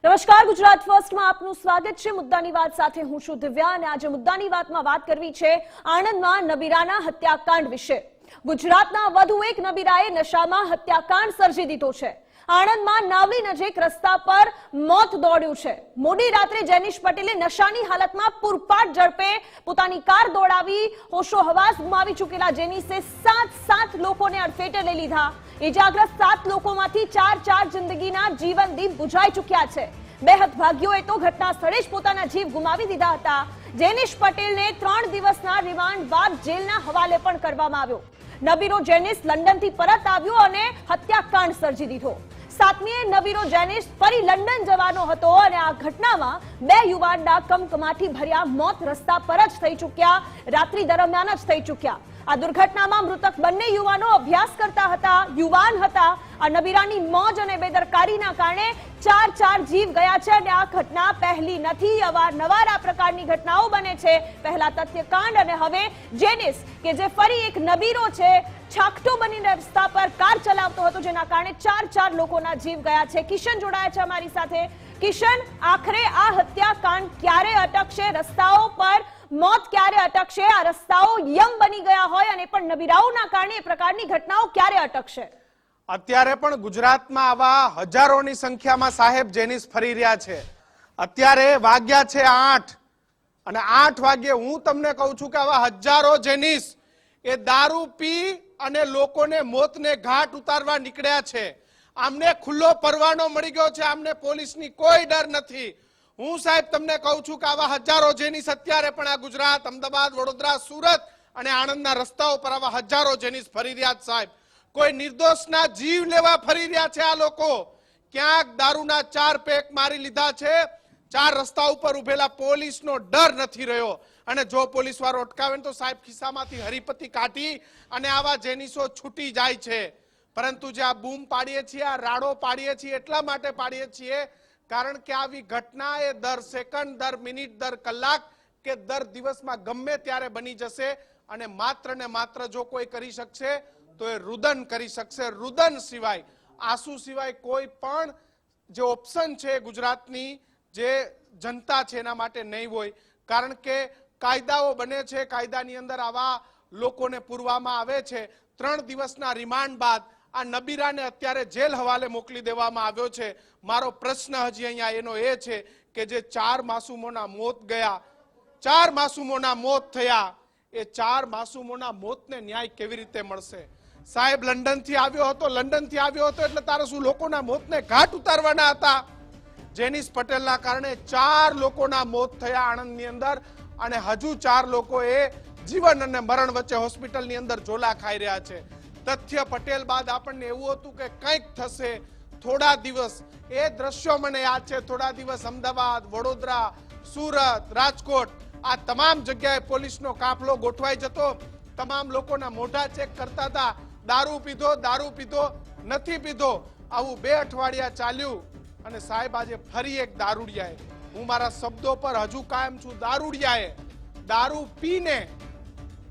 નમસ્કાર, ગુજરાત ફર્સ્ટમાં આપનું સ્વાગત છે। મુદ્દાની વાત સાથે હું છું દિવ્યા અને આજે મુદ્દાની વાતમાં વાત કરવી છે આણંદમાં નબીરાના હત્યાકાંડ વિશે। ગુજરાતના વધુ એક નબીરાએ નશામાં હત્યાકાંડ સર્જી દીધો છે। આણંદમાં નાવલી નજીક રસ્તા પર મોત દોડ્યું છે। મોડી રાત્રે જેનિશ પટેલે નશાની હાલતમાં પૂરપાટ ઝડપે પોતાની કાર દોડાવી હોશો હવાસ ગુમાવી ચૂકેલા જેનિશે સાત લોકોને અડફેટે લઈ લીધા। ઇજાગ્રસ્ત 7 લોકોમાંથી ચાર જિંદગીના જીવન દીપ બુઝાઈ ચૂક્યા છે। બે હતભાગીઓએ તો ઘટના સ્થળે જ પોતાના જીવ ગુમાવી દીધા હતા। જેનિશ પટેલને 3 દિવસના રિમાન્ડ બાદ જેલના હવાલે પણ કરવામાં આવ્યો। નબીરો જેનિશ લંડનથી પરત આવ્યો અને હત્યાકાંડ સર્જી દીધો। 7મીએ નબીરો જેનિશ ફરી લંડન જવાનો હતો અને આ ઘટનામાં 2 યુવાનના કમકમાટી ભર્યા મોત રસ્તા પર જ થઈ ચૂક્યા, રાત્રિ દરમિયાન જ થઈ ચૂક્યા। આ દુર્ઘટનામાં મૃતક બંને યુવાનો અભ્યાસ કરતા હતા, યુવાન હતા। આ નબીરાની મોજ અને બેદરકારીના કારણે ચાર જીવ ગયા છે અને આ ઘટના પહેલી નથી। અવારનવાર આ પ્રકારની ઘટનાઓ બને છે। પહેલા તથ્યકાંડ અને હવે જેનિશ કે જે ફરી એક નબીરો છે, છાકટો બનીને રસ્તા પર કાર ચલાવતો હતો, જેના કારણે ચાર લોકોના જીવ ગયા છે। કિશન જોડાયા છે અમારી સાથે। કિશન, આખરે આ હત્યાકાંડ ક્યારે અટકશે? રસ્તાઓ પર મોત ક્યારે અટકશે? આ રસ્તાઓ યમ બની ગયા હોય અને પણ નબીરાઓના કારણે એ પ્રકારની ઘટનાઓ ક્યારે અટકશે? અત્યારે પણ ગુજરાતમાં આવા હજારોની સંખ્યામાં સાહેબ જેનિશ ફરી રહ્યા છે। અત્યારે વાગ્યા છે 8 અને 8 વાગ્યે હું તમને કહું છું કે આવા હજારો જેનિશ એ દારૂ પી અને લોકોને મોતને ઘાટ ઉતારવા નીકળ્યા છે। આમને ખુલ્લો પરવાનો મળી ગયો છે, આમને પોલીસની કોઈ ડર નથી। હું સાહેબ તમને કહું છું કે આવા હજારો જેનિશ અત્યારે પણ આ ગુજરાત, અમદાવાદ, વડોદરા, સુરત અને આણંદના રસ્તાઓ પર આવા હજારો જેનિશ ફરી રહ્યા છે સાહેબ। કોઈ નિર્દોષના જીવ લેવા ફરી રહ્યા છે આ લોકો। ક્યાંક દારૂના 4 પેક મારી લીધા છે, 4 રસ્તા ઉપર ઉભેલા પોલીસનો ડર નથી રહ્યો અને જો પોલીસ વાળો અટકાવે તો સાહેબ ખિસ્સામાંથી હરીપતિ કાઢી અને આવા જેનિશો છૂટી જાય છે। પરંતુ જે આ બૂમ પાડીએ છીએ, આ રાડો પાડીએ છીએ, એટલા માટે પાડીએ છીએ કારણ કે આવી ઘટના એ દર સેકન્ડ, દર મિનિટ, દર કલાક કે દર દિવસમાં ગમે ત્યારે બની જશે અને માત્ર ને માત્ર જો કોઈ કરી શકશે તો એ રુદન કરી શકશે। રુદન સિવાય, આંસુ સિવાય કોઈ પણ જે ઓપ્શન છે ગુજરાતની જે જનતા છે એના માટે નહીં હોય। કારણ કે કાયદાઓ બને છે, કાયદાની અંદર આવા લોકોને પૂરવામાં આવે છે। 3 દિવસના રિમાન્ડ બાદ આ નબીરાને અત્યારે જેલ હવાલે મોકલી દેવામાં આવ્યો છે। મારો પ્રશ્ન હજી અહીંયા એનો એ છે કે જે 4 માસૂમોના મોત ગયા, 4 માસૂમોના મોત થયા, એ 4 માસૂમોના મોતને ન્યાય કેવી રીતે મળશે? સાહેબ લંડનથી આવ્યો હતો એટલે તારે શું લોકોના મોતને ઘાટ ઉતારવાના હતા? જેનિશ પટેલના કારણે 4 લોકોના મોત થયા આણંદની અંદર અને હજુ 4 લોકો એ જીવન અને મરણ વચ્ચે હોસ્પિટલની અંદર ઝોલા ખાઈ રહ્યા છે। તથ્ય પટેલ બાદ આપણને એવું હતું કે કંઈક થશે। થોડા દિવસ એ દ્રશ્યો મને યાદ છે, થોડા દિવસ અમદાવાદ, વડોદરા, સુરત, રાજકોટ આ તમામ જગ્યાએ પોલીસનો કાફલો ગોઠવાઈ જતો, તમામ લોકોના મોઢા ચેક કરતા હતા, દારૂ પીધો, નથી પીધો। આવું 2 અઠવાડિયા ચાલ્યું અને સાહેબ આજે ફરી એક દારૂડિયાએ, હું મારા શબ્દો પર હજુ કાયમ છું, દારૂડિયાએ દારૂ પીને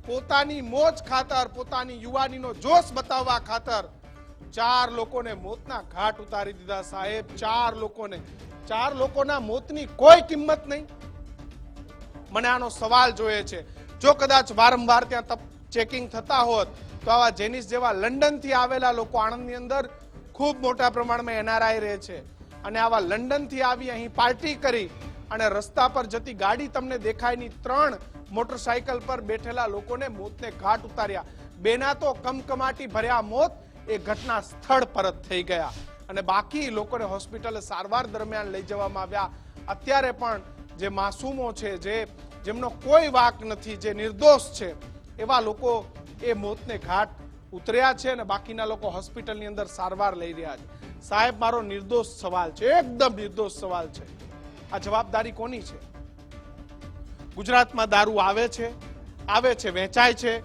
પોતાની મોજ ખાતર, પોતાની યુવાનીનો જોશ બતાવવા ખાતર 4 લોકોને મોતના ઘાટ ઉતારી દીધા સાહેબ। 4 લોકોના મોતની કોઈ કિંમત નહીં। મને આનો સવાલ જોઈએ છે। જો કદાચ વારંવાર ત્યાં ચેકિંગ થતા હોત તો આવા જેનિશ જેવા લંડનથી આવેલા લોકો, આણંદની અંદર ખૂબ મોટા પ્રમાણમાં એનઆરઆઈ રહે છે અને આવા લંડનથી આવી અહીં પાર્ટી કરી અને રસ્તા પર જતી ગાડી તમને દેખાય નહીં, 3 મોટરસાયકલ પર બેઠેલા લોકોને મોતને ઘાટ ઉતાર્યા। બેના તો કમકમાટી ભર્યા મોત એ ઘટના સ્થળ પર જ થઈ ગયા અને બાકી લોકોને હોસ્પિટલે સારવાર દરમિયાન લઈ જવામાં આવ્યા। અત્યારે પણ જે માસૂમો છે, જેમનો કોઈ વાંક નથી, જે નિર્દોષ છે, એવા લોકો એ મોતને ઘાટ ઉતર્યા છે અને બાકીના લોકો હોસ્પિટલની અંદર સારવાર લઈ રહ્યા છે। સાહેબ મારો નિર્દોષ સવાલ છે, એકદમ નિર્દોષ સવાલ છે, આ જવાબદારી કોની છે? ગુજરાતમાં દારૂ આવે છે, વેચાય છે,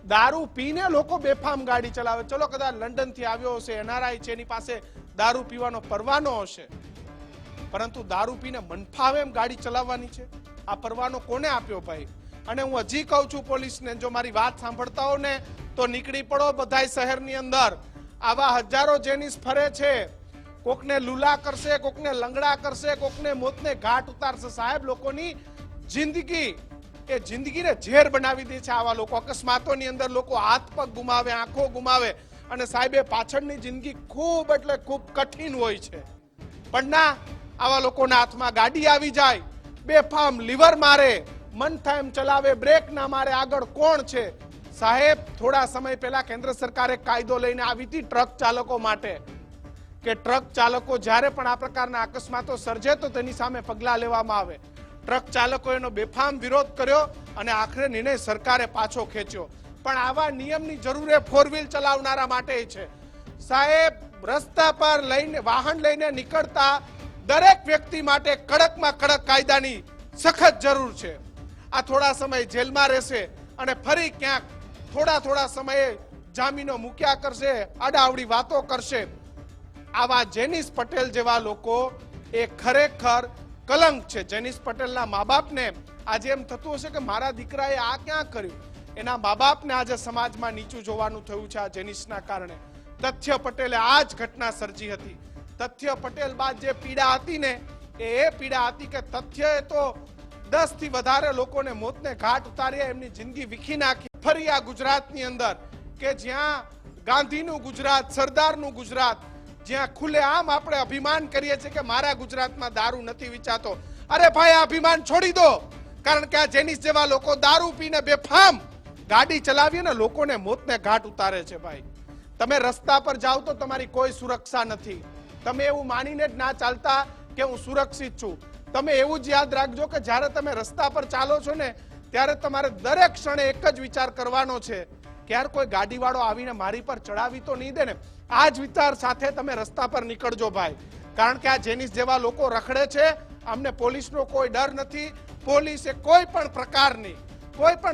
દારૂ પીને લોકો બેફામ ગાડી ચલાવે। ચલો કદાચ લંડનથી આવ્યો હશે, એનઆરઆઈ છે, એની પાસે દારૂ પીવાનો પરવાનો હશે, પરંતુ દારૂ પીને મનફાવે એમ ગાડી ચલાવવાની છે? આ પરવાનો કોને આપ્યો ભાઈ? અને હું હજી કહું છું પોલીસને, જો મારી વાત સાંભળતા હો ને તો નીકળી પડો બધાય શહેરની અંદર। આવા હજારો જેનિશ ફરે છે, કોકને લુલા કરશે, કોકને લંગડા કરશે, કોકને મોતને ઘાટ ઉતારશે. સાહેબ, લોકોની જિંદગી એ જિંદગીને ઝેર બનાવી દે છે આવા લોકો. અકસ્માતોની અંદર લોકો હાથ પગ ગુમાવે, આંખો ગુમાવે, અને સાહેબ એ પાછળની જિંદગી ખૂબ એટલે ખૂબ કઠિન હોય છે. પણ ના, આવા લોકોના હાથમાં ગાડી આવી જાય, બેફામ લીવર મારે, મન થાય એમ ચલાવે, બ્રેક ના મારે, આગળ કોણ છે? સાહેબ, થોડા સમય પહેલા કેન્દ્ર સરકારે કાયદો લઈને આવી હતી ટ્રક ચાલકો માટે કે ટ્રક ચાલકો જ્યારે પણ આ પ્રકારના અકસ્માતો સર્જે તો તેની સામે પગલાં લેવામાં આવે. ટ્રક ચાલકો એનો બેફામ વિરોધ કર્યો અને આખરે નિર્ણય સરકારે પાછો ખેંચ્યો. પણ આવા નિયમની જરૂર એ ફોર વ્હીલ ચલાવનારા માટે છે. સાહેબ, રસ્તા પર લઈને વાહન લઈને નીકળતા દરેક વ્યક્તિ માટે કડકમાં કડક કાયદાની સખત જરૂર છે. આ થોડા સમય જેલમાં રહેશે અને ફરી ક્યાંક થોડા સમયે જામીનો મૂક્યા કરશે, આડાવડી વાતો કરશે. આવા જેનિસ પટેલ જેવા લોકો એ ખરેખર કલંક છે. જેનિસ પટેલના મા બાપને આજે એમ થતું હશે કે મારા દીકરાએ આ ક્યાં કર્યું. એના મા બાપને આજે સમાજમાં નીચું જોવાનું થયું છે આ જેનિસના કારણે. તથ્ય પટેલે આ જ ઘટના સર્જી હતી. તથ્ય પટેલ બાદ જે પીડા હતી ને એ પીડા હતી કે તથ્યએ તો 10 થી વધારે લોકોને મોતને ઘાટ ઉતાર્યા, એમની જિંદગી વિખી નાખી. ફરી આ ગુજરાતની અંદર કે જ્યાં ગાંધીનું ગુજરાત, સરદારનું ગુજરાત, જ્યાં ખુલ્લેઆમ આપણે અભિમાન કરીએ છીએ કે મારા ગુજરાતમાં દારૂ નથી વેચાતો. અરે ભાઈ, આ અભિમાન છોડી દો, કારણ કે આ જેનિસ જેવા લોકો દારૂ પીને બેફામ ગાડી ચલાવીને લોકોને મોતને ઘાટ ઉતારે છે. ભાઈ, તમે રસ્તા પર જાઓ તો તમારી કોઈ સુરક્ષા નથી. તમે એવું માનીને જ ના ચાલતા કે હું સુરક્ષિત છું. તમે એવું જ યાદ રાખજો કે જ્યારે તમે રસ્તા પર ચાલો છો ને ત્યારે તમારે દરેક ક્ષણે એક જ વિચાર કરવાનો છે કે યાર કોઈ ગાડીવાળો આવીને મારી પર ચડાવી તો નહીં દે ને. આ જ વિચાર સાથે તમે રસ્તા પર નીકળજો ભાઈ, કારણ કે આ જેનિસ જેવા લોકો રખડે છે. અમને પોલીસનો કોઈ ડર નથી. પોલીસે કોઈ પણ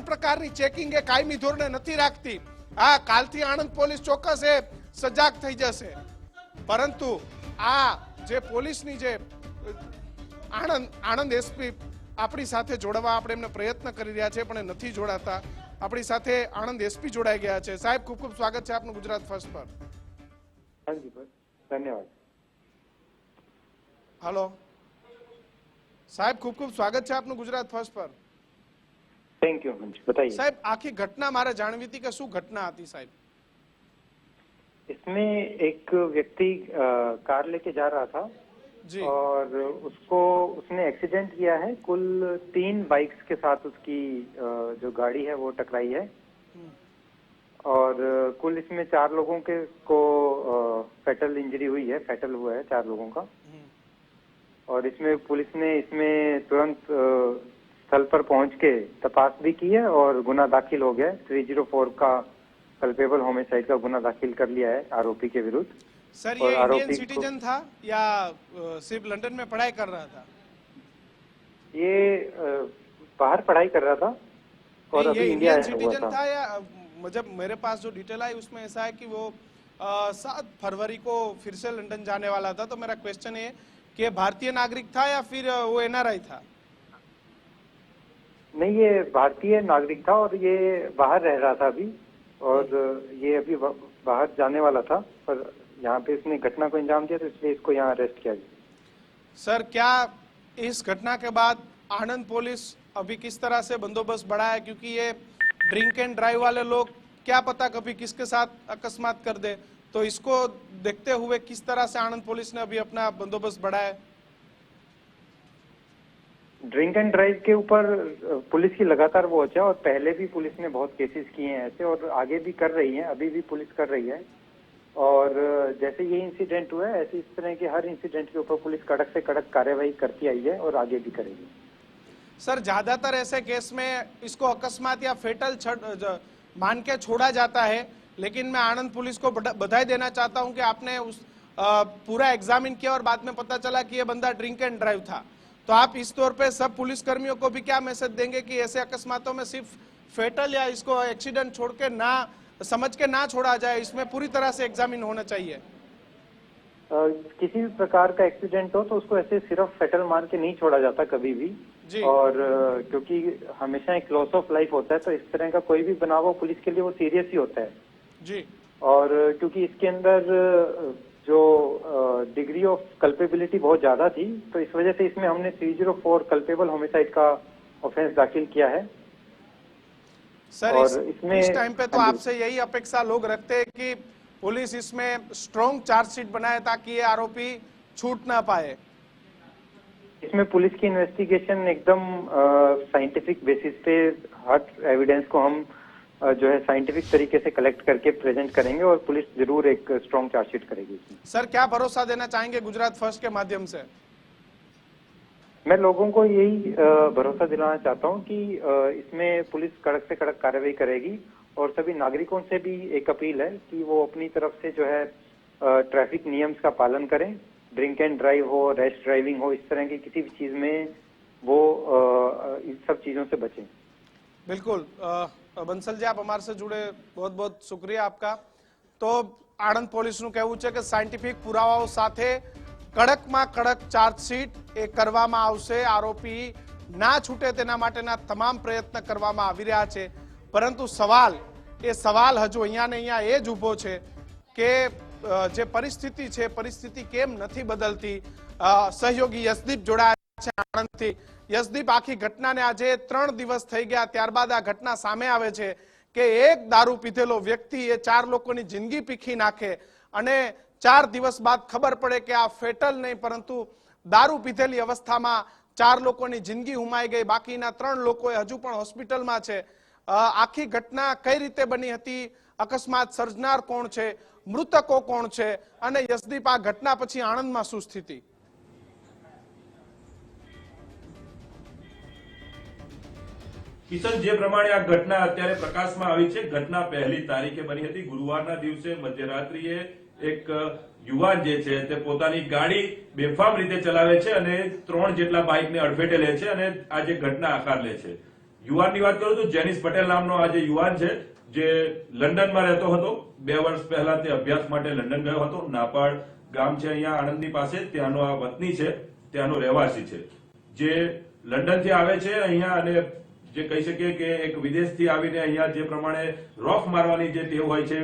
પ્રકારની ચેકિંગ એ કાયમી ધોરણે નથી રાખતી. હા, કાલથી આણંદ પોલીસ ચોક્કસ એ સજાગ થઈ જશે, પરંતુ આ જે પોલીસની જે આણંદ એસપી આપણી સાથે જોડવા આપણે એમને પ્રયત્ન કરી રહ્યા છે પણ એ નથી જોડાતા. આપણી સાથે આણંદ એસપી જોડાઈ ગયા છે. સાહેબ, ખૂબ ખૂબ સ્વાગત છે આપનું ગુજરાત ફર્સ્ટ પર. ધન્યવાદ. हेलो साहब, खूब खूब स्वागत है आपનું ગુજરાત ફર્સ્ટ પર. थैंक यू मंच, बताइए साहब. आखी घटना मारे जानवी थी कि શું घटना आती साहब? इसमें एक व्यक्ति कार लेके जा रहा था जी, और उसने एक्सीडेंट किया है. कुल 3 बाइक्स के साथ उसकी जो गाड़ी है वो टकराई है और कुल इसमें 4 लोगों को फैटल इंजरी हुई है. फैटल हुआ है 4 लोगों का. और इसमें पुलिस ने इसमें तुरंत स्थल पर पहुंच के तपास भी की है और गुना दाखिल हो गया है. 304 का कल्पेबल होमिसाइड का गुना दाखिल कर लिया है आरोपी के विरुद्ध. सर, ये इंडियन सिटीजन था या सिर्फ लंदन में पढ़ाई कर रहा था? ये बाहर पढ़ाई कर रहा था और अभी इंडिया इंडियन हुआ सिटीजन था. था या मतलब मेरे पास जो डिटेल आई उसमें ऐसा है कि वो 7 फरवरी को फिर से लंदन जाने वाला था. तो मेरा क्वेश्चन है कि भारतीय नागरिक था या फिर वो एनआरआई था? नहीं, ये भारतीय नागरिक था और ये बाहर रह रहा था अभी, और ये अभी बाहर जाने वाला था, पर यहाँ पे इसने घटना को अंजाम दिया तो इसलिए इसको यहाँ अरेस्ट किया गया. सर, क्या इस घटना के बाद आनंद पुलिस अभी किस तरह से बंदोबस्त बढ़ाया? क्योंकि ये ड्रिंक एंड ड्राइव वाले लोग क्या पता कभी किसके साथ अकस्मात कर दे, तो इसको देखते हुए किस तरह से आनंद पुलिस ने अभी अपना बंदोबस्त बढ़ाया? ड्रिंक एंड ड्राइव के ऊपर पुलिस की लगातार वॉच है और पहले भी पुलिस ने बहुत केसेस किए हैं ऐसे, और आगे भी कर रही है, अभी भी पुलिस कर रही है. और जैसे ये इंसिडेंट हुआ है ऐसे इस तरह के हर इंसिडेंट के ऊपर पुलिस कड़क से कड़क कार्यवाही करती आई है और आगे भी करेगी. सर, ज्यादातर ऐसे केस में इसको अकस्मात या फेटल मान के छोड़ा जाता है, लेकिन मैं आनंद पुलिस को बधाई देना चाहता हूं कि आपने उस पूरा एग्जामिन किया और बाद में पता चला कि ये बंदा ड्रिंक एंड ड्राइव था. तो आप इस तौर पे सब पुलिस कर्मियों को भी क्या मैसेज देंगे कि ऐसे अकस्मातों में सिर्फ फेटल या इसको एक्सीडेंट छोड़ के ना समझ के ना छोड़ा जाए, इसमें पूरी तरह से एग्जामिन होना चाहिए? किसी भी प्रकार का एक्सीडेंट हो तो उसको ऐसे सिर्फ फेटल मान के नहीं छोड़ा जाता कभी भी जी. और क्योंकि हमेशा एक लॉस ऑफ लाइफ होता है, तो इस तरह का कोई भी बनाव पुलिस के लिए वो सीरियस ही होता है जी. और क्योंकि इसके अंदर जो डिग्री ऑफ कल्पेबिलिटी बहुत ज्यादा थी, तो इस वजह से इसमें हमने 304 कल्पेबल होमिसाइड का ऑफेंस दाखिल किया है। सर और इसमें इस टाइम पे तो आपसे यही अपेक्षा लोग रखते हैं कि पुलिस इसमें स्ट्रॉन्ग चार्जशीट बनाए ताकि ये आरोपी छूट ना पाए। इसमें पुलिस की इन्वेस्टिगेशन एकदम साइंटिफिक बेसिस पे हर एविडेंस को हम जो है साइंटिफिक तरीके से कलेक्ट करके प्रेजेंट करेंगे और पुलिस जरूर एक स्ट्रॉन्ग चार्जशीट करेगी इसमें। सर क्या भरोसा देना चाहेंगे गुजरात फर्स्ट के माध्यम से? मैं लोगों को यही भरोसा दिलाना चाहता हूं कि इसमें पुलिस कड़क से कड़क कार्रवाई करेगी और सभी नागरिकों से भी एक अपील है कि वो अपनी तरफ से जो है ट्रैफिक नियम्स का पालन करें। ड्रिंक एंड ड्राइव हो, रैश ड्राइविंग हो, इस तरह की किसी भी चीज में वो इन सब चीजों से बचें। बिल्कुल બંસલ जी आप हमारे से जुड़े बहुत बहुत शुक्रिया आपका। तो આણંદ પોલીસનું કહેવું છે કે સાયન્ટિફિક પુરાવાઓ સાથે કડકમાં કડક ચાર્જશીટ એ કરવામાં આવશે। આરોપી ના છૂટે તેના માટેના તમામ પ્રયત્ન કરવામાં આવી રહ્યા છે, પરંતુ સવાલ હજુ અહીંયા ને અહીંયા એ જ ઊભો છે કે જે પરિસ્થિતિ છે પરિસ્થિતિ કેમ નથી બદલતી। સહયોગી યશદીપ જોડાયા છે આણંદથી। યશદીપ, આખી ઘટનાને આજે 3 દિવસ થઈ ગયા, ત્યારબાદ આ ઘટના સામે આવે છે કે એક દારૂ પીધેલો વ્યક્તિ એ 4 લોકોની જિંદગી પીખી નાખે અને 4 દિવસ બાદ ખબર પડે કે આ ફેટલ નહીં પરંતુ દારૂ પીધેલી અવસ્થામાં 4 લોકોની જિંદગી હુમાઈ ગઈ, બાકીના 3 લોકો હજુ પણ હોસ્પિટલમાં છે। આખી ઘટના કઈ રીતે બની હતી, અકસ્માત સર્જનાર કોણ છે, મૃતકો કોણ છે અને યશદીપ આ ઘટના પછી આણંદમાં શું સ્થિતિ? કિશન, જે પ્રમાણે આ ઘટના અત્યારે પ્રકાશમાં આવી છે, ઘટના 1લી તારીખે બની હતી। ગુરુવારના દિવસે મધ્યરાત્રિએ એક યુવાન જે છે તે પોતાની ગાડી બેફામ રીતે ચલાવે છે અને 3 જેટલા બાઇકને અડફેટે લે છે અને આ જે ઘટના આકાર લે છે। યુવાનની વાત કરું તો જેનિસ પટેલ નામનો આ જે યુવાન છે જે લંડનમાં રહેતો હતો। 2 વર્ષ પહેલા તે અભ્યાસ માટે લંડન ગયો હતો। નાપાડ ગામ છે અહીંયા આણંદની પાસે, ત્યાંનો આ વતની છે, ત્યાંનો રહેવાસી છે, જે લંડનથી આવે છે અહીંયા અને જે કહી શકીએ કે એક વિદેશથી આવીને અહીંયા જે પ્રમાણે રોફ મારવાની જે ટેવ હોય છે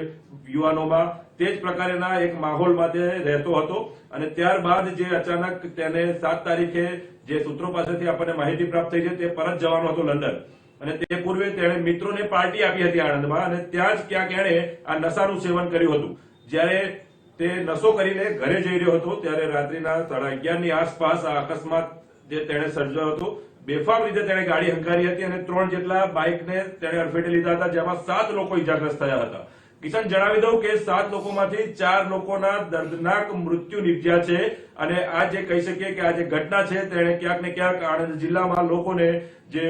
યુવાનોમાં, તે જ પ્રકારના એક માહોલમાં તે રહેતો હતો અને ત્યારબાદ જે અચાનક તેને 7 તારીખે જે સૂત્રો પાસેથી આપણને માહિતી પ્રાપ્ત થઈ છે તે પરત જવાનો હતો લંડન અને તે પૂર્વે તેણે મિત્રોને પાર્ટી આપી હતી આણંદમાં અને ત્યાં જ ક્યાંક એણે આ નશાનું સેવન કર્યું હતું। જ્યારે તે નશો કરીને ઘરે જઈ રહ્યો હતો ત્યારે રાત્રિના 11:30 ની આસપાસ આ અકસ્માત જે તેણે સર્જ્યો હતો। બેફામ રીતે તેણે ગાડી હંકારી હતી અને 3 જેટલા બાઇકને તેણે અડફેટે લીધા હતા, જેમાં 7 લોકો ઇજાગ્રસ્ત થયા હતા। કિશન, જણાવી દઉં કે 7 લોકોમાંથી 4 લોકોના દર્દનાક મૃત્યુ નિપજ્યા છે અને આ જે કહી શકીએ કે આ જે ઘટના છે તેણે ક્યાંક ને ક્યાંક આણંદ જિલ્લામાં લોકોને જે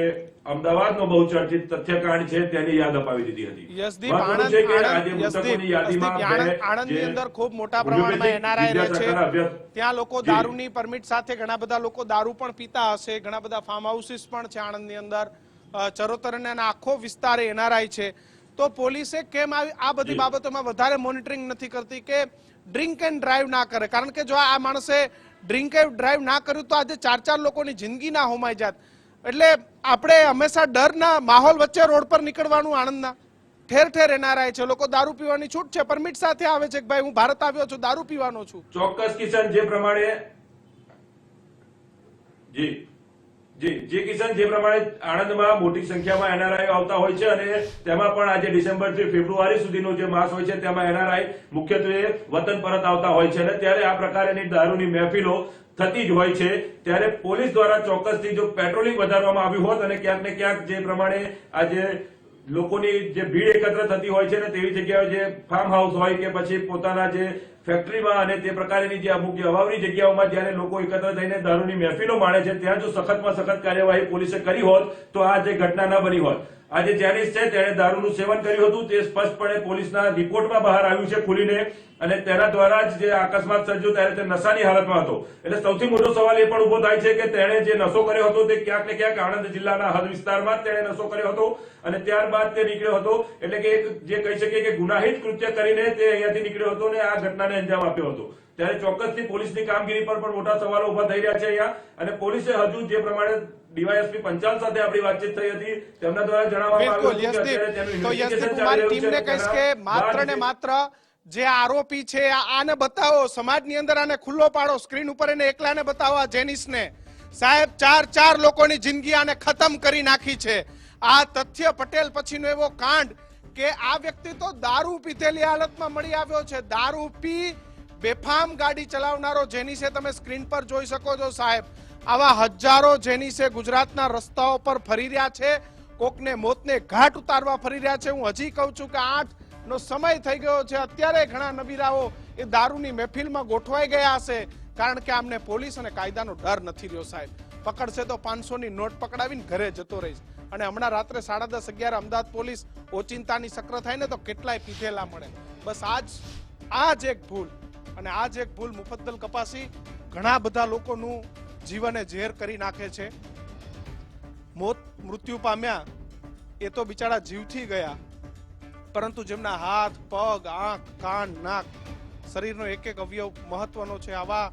અમદાવાદનો બહુચર્ચિત તથ્યકાંડ છે તેની યાદ અપાવી દીધી હતી। યશદીપ, આણંદની અંદર ખૂબ મોટા પ્રમાણમાં એનઆરઆઈ રહે છે, ત્યાં લોકો દારૂની પરમિટ સાથે ઘણા બધા લોકો દારૂ પણ પીતા હશે, ઘણા બધા ફાર્મ હાઉસીસ પણ છે આણંદની અંદર, ચરોતર અને આખો વિસ્તાર એનઆરઆઈ છે। તો પોલીસે કેમ આ બધી બાબતોમાં વધારે મોનિટરિંગ નથી કરતી કે ડ્રિંક એન્ડ ડ્રાઈવ ના કરે? કારણ કે જો આ માણસે ડ્રિંક એન્ડ ડ્રાઈવ ના કર્યું તો આજે 4 લોકોની જિંદગી ના હોમાઈ જાત। એટલે આપણે હંમેશા ડરના માહોલ વચ્ચે રોડ પર નીકળવાનું। આણંદના ઠેર ઠેર એનઆરઆઈ છે, લોકો દારૂ પીવાની છૂટ છે, પરમિટ સાથે આવે છે કે ભાઈ હું ભારત આવ્યો છું, દારૂ પીવાનો છું। ચોક્કસ કિશન, જે પ્રમાણે જી કિશન, જે પ્રમાણે આણંદમાં મોટી સંખ્યામાં એનઆરઆઈ આવતા હોય છે અને તેમાં પણ આજે ડિસેમ્બરથી ફેબ્રુઆરી સુધીનો જે માસ હોય છે તેમાં એનઆરઆઈ મુખ્યત્વે વતન પરત આવતા હોય છે અને ત્યારે આ પ્રકારની દારૂની મહેફિલો થતી જ હોય છે। ત્યારે પોલીસ દ્વારા ચોક્કસથી જો પેટ્રોલિંગ વધારવામાં આવ્યું હોત અને ક્યાંક ને ક્યાંક જે પ્રમાણે આજે લોકોની જે ભીડ એકત્ર થતી હોય છે ને તેવી જગ્યાએ જે ફાર્મ હાઉસ હોય કે પછી પોતાના જે ફેક્ટરીમાં અને તે પ્રકારની જે અમુક જે અવાવરી જગ્યાઓમાં જ્યારે લોકો એકત્ર થઈને દારૂની મહેફિલો માણે છે ત્યાં જો સખતમાં સખત કાર્યવાહી પોલીસે કરી હોત તો આ જે ઘટના ન બની હોત। આજે જેનિસ છે તેણે દારૂનું સેવન કર્યું હતું, તે સ્પષ્ટપણે પોલીસના રિપોર્ટમાં બહાર આવ્યું છે ખુલીને અને તેના દ્વારા જ જે અકસ્માત સર્જ્યો ત્યારે તે નશાની હાલતમાં હતો। એટલે સૌથી મોટો સવાલ એ પણ ઉભો થાય છે કે તેણે જે નશો કર્યો હતો તે ક્યાંક ને ક્યાંક આણંદ જિલ્લાના હદ વિસ્તારમાં તેણે નશો કર્યો હતો અને ત્યારબાદ તે નીકળ્યો હતો। એટલે કે જે કહી શકીએ કે ગુનાહિત કૃત્ય કરીને તે અહીંયાથી નીકળ્યો હતો અને આ ઘટનાને અંજામ આપ્યો હતો। ત્યારે ચોક્કસથી પોલીસની કામગીરી પર પણ મોટા સવાલો ઉભા થઈ રહ્યા છે અહીંયા અને પોલીસે હજુ જે પ્રમાણે ડીવાયએસપી પંચાલ સાથે આપણી વાતચીત થઈ હતી તેમના દ્વારા જણાવવામાં આવ્યું હતું કે અત્યારે તેનું ઇન્વેસ્ટિગેશન ચાલી રહ્યું છે। ટીમને કહીશ કે માત્ર ને માત્ર જે આરોપી છે આને બતાવો, સમાજની અંદર આને ખુલ્લો પાડો, સ્ક્રીન ઉપર એને એકલાને બતાવો આ જેનિસને. સાહેબ, ચાર લોકોની જિંદગી આને ખતમ કરી નાખી છે. આ તથ્ય પટેલ પછીનો એવો કાંડ કે આ વ્યક્તિ તો દારૂ પીધેલી હાલતમાં મળી આવ્યો છે. દારૂ પી બેફામ ગાડી ચલાવનારો જેનિસે તમે સ્ક્રીન પર જોઈ શકો છો. સાહેબ, આવા હજારો જેનિસે ગુજરાતના રસ્તાઓ પર ફરી રહ્યા છે, કોકને મોતને ઘાટ ઉતારવા ફરી રહ્યા છે. હું હજી કહું છું કે 8 નો સમય થઈ ગયો છે. અત્યારે ઘણા નબીરાઓ એ દારૂની મહેફિલમાં ગોઠવાઈ ગયા હશે, કારણ કે આમને પોલીસ અને કાયદાનો ડર નથી રહ્યો. સાહેબ, પકડશે તો 500 ની નોટ પકડાવીને ઘરે જતો રહીશ. અને હમણાં રાત્રે 10:30, 11 અમદાવાદ પોલીસ ઓચિંતાની સક્ર થાય ને તો કેટલાય પીધેલા મળે. બસ આ જ એક ભૂલ, અને આ જ એક ભૂલ મુફદ્દલ કપાસી ઘણા બધા લોકોનું જીવને ઝેર કરી નાખે છે. મૃત્યુ પામ્યા એ તો બિચારા જીવથી ગયા, પરંતુ જેમના હાથ, પગ, આંખ, કાન, નાક, શરીરનો એક અવયવ મહત્વનો છે. આવા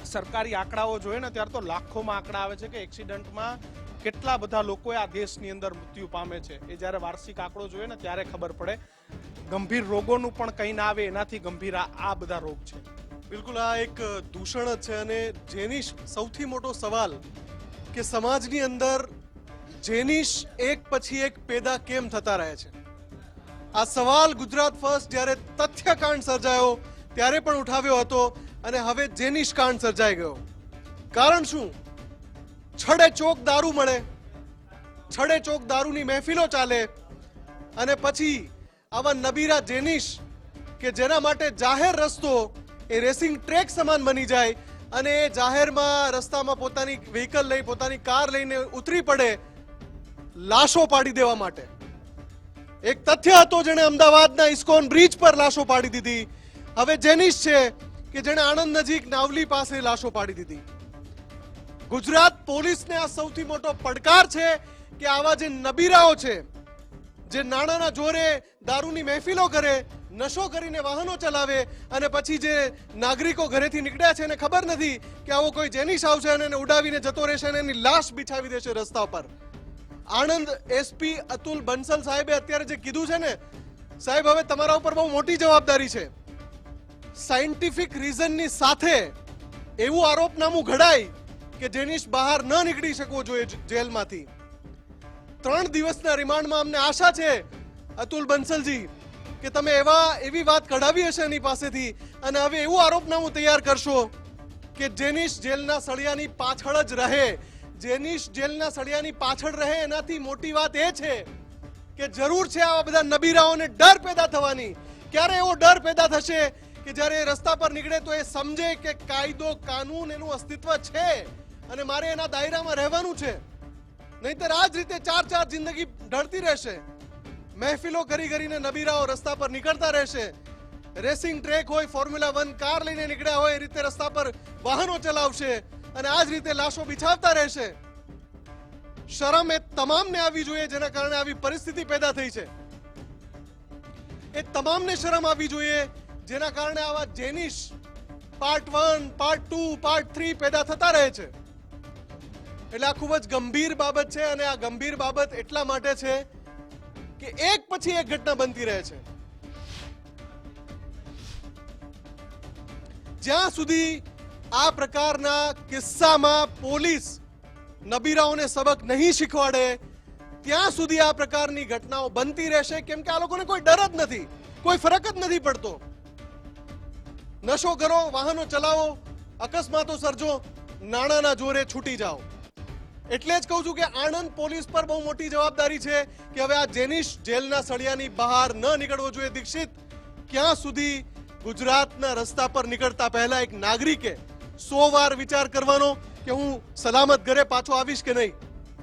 સરકારી આંકડાઓ જોઈએ ને ત્યારે તો લાખોમાં આંકડા આવે છે કે એક્સિડન્ટમાં કેટલા બધા લોકો આ દેશની અંદર મૃત્યુ પામે છે. એ જ્યારે વાર્ષિક આંકડો જોઈએ ને ત્યારે ખબર પડે. ગંભીર રોગોનું પણ કંઈ ના આવે એનાથી ગંભીર આ બધા રોગ છે. બિલકુલ, આ એક દૂષણ જ છે. અને જેનિશ સૌથી મોટો સવાલ કે સમાજની અંદર જેનિશ એક પછી એક પેદા કેમ થતા રહે છે. આ સવાલ ગુજરાત ફર્સ્ટ જ્યારે તથ્યકાંડ સર્જાયો ત્યારે પણ ઉઠાવ્યો હતો, અને હવે જેનિશ કાંડ સર્જાઈ ગયો. કારણ શું? છડે ચોક દારૂ મળે, છડે ચોક દારૂની મહેફિલો ચાલે, અને પછી આવા નબીરા જેનિશ કે જેના માટે જાહેર રસ્તો એ રેસિંગ ટ્રેક સમાન બની જાય, અને એ જાહેરમાં રસ્તામાં પોતાની વ્હીકલ લઈ, પોતાની કાર લઈને ઉતરી પડે લાશો પાડી દેવા માટે. એક તથ્ય હતો જેણે અમદાવાદના ઇસ્કોન બ્રિજ પર લાશો પાડી દીધી. હવે જેનિશ છે કે જેણે આણંદ નજીક નાવલી પાસે લાશો પાડી દીધી. ગુજરાત પોલીસને આ સૌથી મોટો પડકાર છે કે આવા જે નબીરાઓ છે, જે નાણાના જોરે દારૂની મહેફિલો કરે, નશો કરીને વાહનો ચલાવે, અને પછી જે નાગરિકો ઘરેથી નીકળ્યા છે એને ખબર નથી કે આવો કોઈ જેનિશ આવશે અને એને ઉડાવીને જતો રહેશે અને એની લાશ બિછાવી દેશે રસ્તા પર. આણંદ એસપી અતુલ બંસલ સાહેબે અત્યારે જે કીધું છે ને, સાહેબ હવે તમારા ઉપર બહુ મોટી જવાબદારી છે. સાયન્ટિફિક રીઝનની સાથે એવું આરોપનામું ઘડાય કે જેનિશ બહાર ન નીકળી શકવો જોઈએ જેલમાંથી. 3 દિવસના રિમાન્ડમાં અમને આશા છે અતુલ બંસલજી કે તમે એવી વાત કઢાવી હશે એની પાસેથી, અને હવે એવું આરોપનામું તૈયાર કરશો કે જેનિશ જેલના સળિયાની પાછળ જ રહે. જેનિશ જેલના સળિયાની પાછળ રહે એનાથી મોટી વાત એ છે કે જરૂર છે આવા બધા નબીરાઓને ડર પેદા થવાની. ક્યારે એવો ડર પેદા થશે કે જ્યારે એ રસ્તા પર નીકળે તો એ સમજે કે કાયદો, કાનૂન એનું અસ્તિત્વ છે અને મારે એના દાયરામાં રહેવાનું છે. નહીંતર આ જ રીતે 4 જિંદગી ઢળતી રહેશે. મહેફિલો કરીને નબીરાઓ રસ્તા પર નીકળતા રહેશે. રેસિંગ ટ્રેક હોય, ફોર્મ્યુલા 1 કાર લઈને નીકળ્યા હોય એ રીતે રસ્તા પર વાહનો ચલાવશે, અને આ જ રીતે લાશો બિછાવતા રહેશે. શરમ એ તમામને આવી જોઈએ જેના કારણે આવી પરિસ્થિતિ પેદા થઈ છે. એ તમામને શરમ આવી જોઈએ જેના કારણે આવા જેનિશ પાર્ટ 1, પાર્ટ 2, પાર્ટ 3 પેદા થતા રહે છે. એટલે આ ખૂબ જ ગંભીર બાબત છે, અને આ ગંભીર બાબત એટલા માટે છે કે એક પછી એક ઘટના બનતી રહે છે. જ્યાં સુધી આ પ્રકારના કિસ્સામાં પોલીસ નબીરાઓને સબક નહીં શીખવાડે ત્યાં સુધી આ પ્રકારની ઘટનાઓ બનતી રહેશે. કેમ કે આ લોકોને કોઈ ડર જ નથી, કોઈ ફરક જ નથી પડતો. નશો કરો, વાહનો ચલાવો, અકસ્માતો સર્જો, નાણાના જોરે છૂટી જાઓ. એટલે જ કહું છું કે આણંદ પોલીસ પર બહુ મોટી જવાબદારી છે કે હવે આ જેનિશ જેલના સળિયાની બહાર ન નીકળવો જોઈએ. દીક્ષિત, ક્યાં સુધી ગુજરાતના રસ્તા પર નીકળતા પહેલા એક નાગરિકે 100 વાર વિચાર કરવાનો કે હું સલામત ઘરે પાછો આવીશ કે નહીં?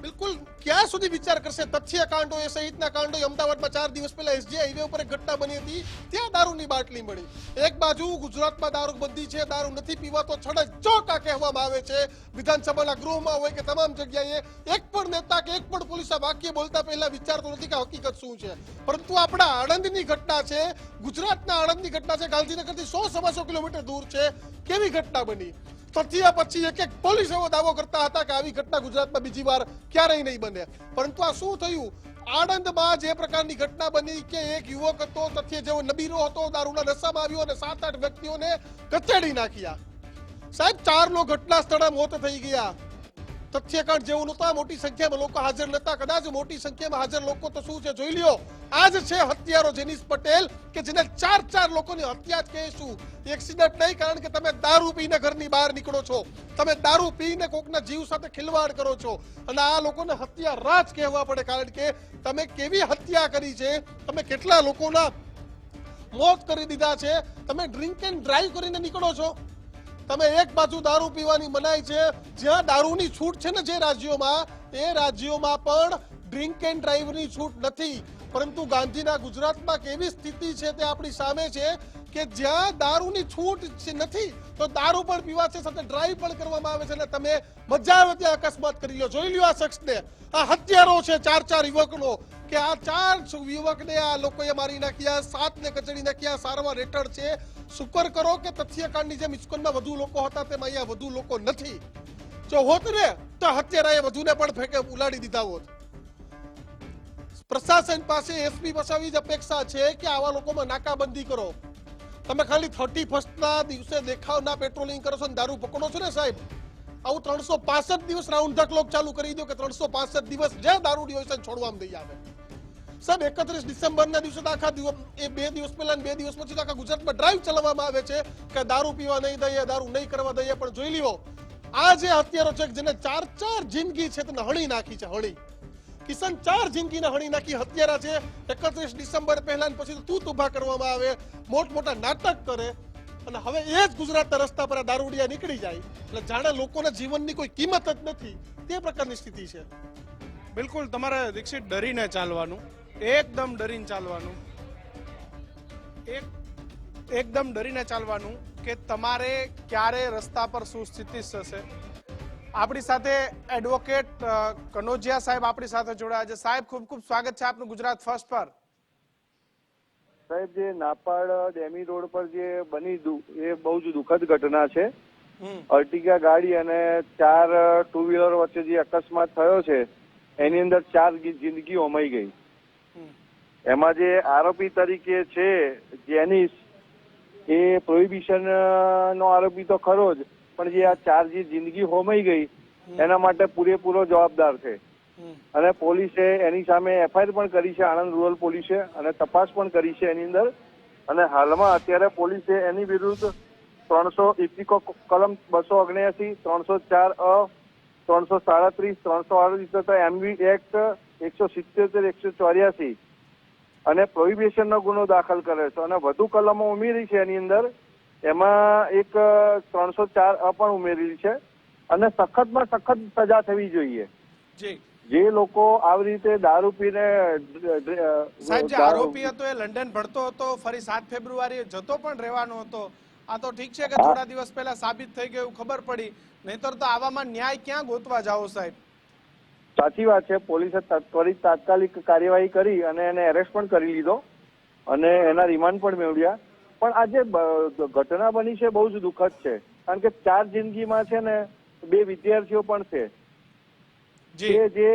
બિલકુલ, ક્યાં સુધી વિચાર કરશે? તથ્ય કાંડો એ સહિતના કાંડો. અમદાવાદમાં 4 દિવસ પહેલા એસજી હાઈવે ઉપર એક ઘટના બની હતી, ત્યાં દારૂની બાટલી મળી. એક બાજુ ગુજરાતમાં દારૂબંધી છે, દારૂ નથી પીવાતો, છડે ચોક આ કહેવામાં આવે છે. વિધાનસભાના ગૃહમાં હોય કે તમામ જગ્યાએ એક પણ નેતા કે એક પણ પોલીસ આ વાક્ય બોલતા પહેલા વિચારતો નથી કે હકીકત શું છે. પરંતુ આપણા આણંદની ઘટના છે, ગુજરાતના આણંદની ઘટના છે, ગાંધીનગરથી 100-125 કિલોમીટર દૂર છે. કેવી ઘટના બની? તથ્ય પછી એક પોલીસ એવો દાવો કરતા હતા કે આવી ઘટના ગુજરાતમાં બીજી વાર ક્યારેય નહીં બને. પરંતુ આ શું થયું? આણંદમાં જે પ્રકારની ઘટના બની કે એક યુવક હતો, તથ્ય જેવો નબીરો હતો, દારૂના નશામાં આવ્યો અને 7-8 વ્યક્તિઓને કચેડી નાખ્યા. સાહેબ 4 ઘટના સ્થળે મોત થઈ ગયા. તથ્યકાંડ જેવું નહોતા, મોટી સંખ્યામાં લોકો હાજર નહોતા. કદાચ મોટી સંખ્યામાં હાજર લોકો તો શું છે જોઈ લ્યો. આજ છે હત્યારો જેનિશ પટેલ કે જેને 4 લોકોની હત્યા જ કહીશું. એક્સિડન્ટ નહીં, કારણ કે તમે દારૂ પીને ઘરની બહાર નીકળો છો, તમે દારૂ પીને કોકના જીવ સાથે ખિલવાડ કરો છો અને આ લોકોને હત્યા રાજ કહેવા પડે, કારણ કે તમે કેવી હત્યા કરી છે, તમે કેટલા લોકોના મોત કરી દીધા છે. તમે ડ્રિંક એન્ડ ડ્રાઈવ કરીને નીકળો છો. તમે એક બાજુ દારૂ પીવાની મનાઈ છે, જ્યાં દારૂની છૂટ છે ને જે રાજ્યોમાં, એ રાજ્યોમાં પણ ડ્રિંક એન્ડ ડ્રાઈવની છૂટ નથી. પરંતુ ગાંધીના ગુજરાતમાં કેવી સ્થિતિ છે તે આપણી સામે છે કે જ્યાં દારૂની છૂટ નથી તો દારૂ પણ પીવાશે, સાથે ડ્રાઈવ પણ કરવામાં આવે છે અને તમે મજા આવે ત્યાં અકસ્માત કરી લો. જોઈ લ્યો આ શખ્સને, આ હત્યારો છે 4 યુવકનો, કે આ 4 યુવકને આ લોકોએ મારી નાખ્યા, 7ને કચડી નાખ્યા, સારવાર હેઠળ છે. શુકર કરો કે તથ્યકાંડની જેમ ઇસ્કોનમાં વધુ લોકો હતા, તેમ અહીંયા વધુ લોકો નથી. જો હોત ને તો હત્યારાએ વધુને પણ ફેંકે ઉલાડી દીધા હોત. પ્રશાસન પાસે એસપી બસાવી જ અપેક્ષા છે કે આવા લોકોમાં નાકાબંધી કરો. તમે ખાલી 31ના દિવસે દેખાવના પેટ્રોલિંગ કરો છો ને દારૂ પકડો છો ને સાહેબ, આવું 365 દિવસ રાઉન્ડ ધ ક્લોક ચાલુ કરી દો કે 365 દિવસ જે દારૂડી હોય છે છોડવામાં દઈ આવે. સાહેબ 31 ડિસેમ્બરના દિવસે તો આખા દિવસ, એ 2 દિવસ પહેલા ને 2 દિવસ પછી તો આખા ગુજરાતમાં ડ્રાઈવ ચલાવવામાં આવે છે કે દારૂ પીવા નહીં દઈએ, દારૂ નહીં કરવા દઈએ. પણ જોઈ લ્યો આ જે હત્યારો છે જેને 4 જિંદગી છે તેને હણી નાખી છે, હણી. કિશન 4 જિંદગીને હણી નાખી હત્યારા છે. 31 ડિસેમ્બર પહેલા પછી તો તૂત ઉભા કરવામાં આવે, મોટા નાટક કરે અને હવે એ જ ગુજરાતના રસ્તા પર દારૂડિયા નીકળી જાય એટલે જાણે લોકોના જીવનની કોઈ કિંમત જ નથી, તે પ્રકારની સ્થિતિ છે. બિલકુલ તમારે દીક્ષિત ડરીને ચાલવાનું, એકદમ ડરીને ચાલવાનું, એકદમ ડરીને ચાલવાનું કે તમારે ક્યારે રસ્તા પર શું સ્થિતિ થશે. આપણી સાથે એડવોકેટ કનોજિયા સાહેબ આપણી સાથે જોડાયા છે. સાહેબ ખૂબ ખૂબ સ્વાગત છે આપનું ગુજરાત ફર્સ્ટ પર. સાહેબ જે નાપાડ ડેમી રોડ પર જે બની એ બહુ જ દુઃખદ ઘટના છે. અર્ટિગા ગાડી અને 4 ટુ વ્હીલર વચ્ચે જે અકસ્માત થયો છે એની અંદર 4 જિંદગી હોમાઈ ગઈ. એમાં જે આરોપી તરીકે છે જેનિશ, એ પ્રોહિબિશન નો આરોપી તો ખરો જ, પણ જે આ 4 જે જિંદગી હોમાઈ ગઈ એના માટે પૂરેપૂરો જવાબદાર છે. અને પોલીસે એની સામે એફઆઈઆર પણ કરી છે, આણંદ રૂરલ પોલીસે, અને તપાસ પણ કરી છે એની અંદર. અને હાલમાં અત્યારે પોલીસે એની વિરુદ્ધ 300 ઇફિકો કલમ 279, 304 337, 338 એમવી એક્ટ 177, 184 અને પ્રોહિબિશનનો ગુનો દાખલ કર્યો છે અને વધુ કલમો ઉમેરી છે એની અંદર. એમાં એક 304 પણ ઉમેરેલી છે અને સખતમાં સખત સજા થવી જોઈએ. જે લોકો આવી રીતે દારૂ પીને, સાહેબ જે આરોપી હતો એ લંડન ભણતો હતો, ફરી 7 ફેબ્રુઆરીએ જતો પણ રહેવાનો હતો. આ તો ઠીક છે કે થોડા દિવસ પહેલા સાબિત થઈ ગયું, ખબર પડી, નહીતર તો આવામાં ન્યાય ક્યાં ગોતવા જાઓ સાહેબ? સાચી વાત છે. પોલીસે ત્વરિત તાત્કાલિક કાર્યવાહી કરી અને એને એરેસ્ટ પણ કરી લીધો અને એના રિમાન્ડ પણ મેળવ્યા. પણ આ જે ઘટના બની છે બહુ જ દુઃખદ છે, કારણ કે 4 જિંદગીમાં છે ને 2 વિદ્યાર્થીઓ પણ છે જે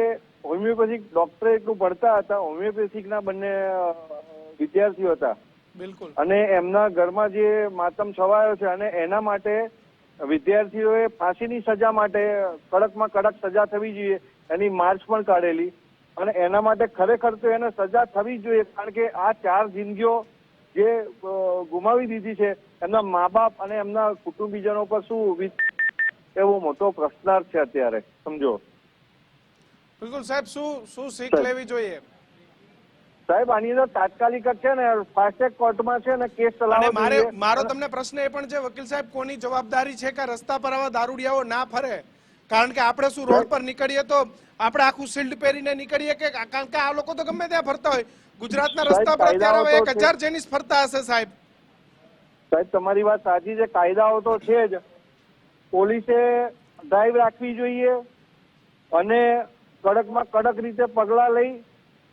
હોમિયોપેથિક ડોક્ટરેટનું ભણતા હતા. હોમિયોપેથિકના બંને વિદ્યાર્થીઓ હતા. બિલકુલ. અને એમના ઘરમાં જે માતમ છવાયો છે અને એના માટે વિદ્યાર્થીઓએ ફાંસીની સજા માટે કડકમાં કડક સજા થવી જોઈએ એની માર્ચ પણ કાઢેલી. અને એના માટે ખરેખર તો એને સજા થવી જોઈએ, કારણ કે આ 4 જિંદગીઓ જે ગુમાવી દીધી છે એમના મા બાપ અને એમના કુટુંબીજનો પર શું એવો મોટો પ્રશ્નાર્થ છે અત્યારે, સમજો. બિલકુલ સાહેબ, શું શીખ લેવી જોઈએ સાહેબ? આની અંદર તાત્કાલિક છે ને ફાસ્ટ ટ્રેક કોર્ટમાં છે ને કેસ ચલાવવો જોઈએ. મારો તમને પ્રશ્ન એ પણ છે વકીલ સાહેબ, કોની જવાબદારી છે કે રસ્તા પર આવા દારૂડિયાઓ ના ફરે? કારણ કે આપણે શું રોડ પર નીકળીએ તો આપણે આખું શિલ્ડ પહેરીને નીકળીએ કે, કારણ કે આ લોકો તો ગમે ત્યાં ફરતા હોય. ગુજરાતના રસ્તા પર અત્યારે 1000 જેનિસ ફરતા હશે સાહેબ. સાહેબ તમારી વાત સાચી છે, કાયદાઓ તો છે જ. પોલીસે ડ્રાઈવ રાખવી જોઈએ અને કડકમાં કડક રીતે પગલાં લઈ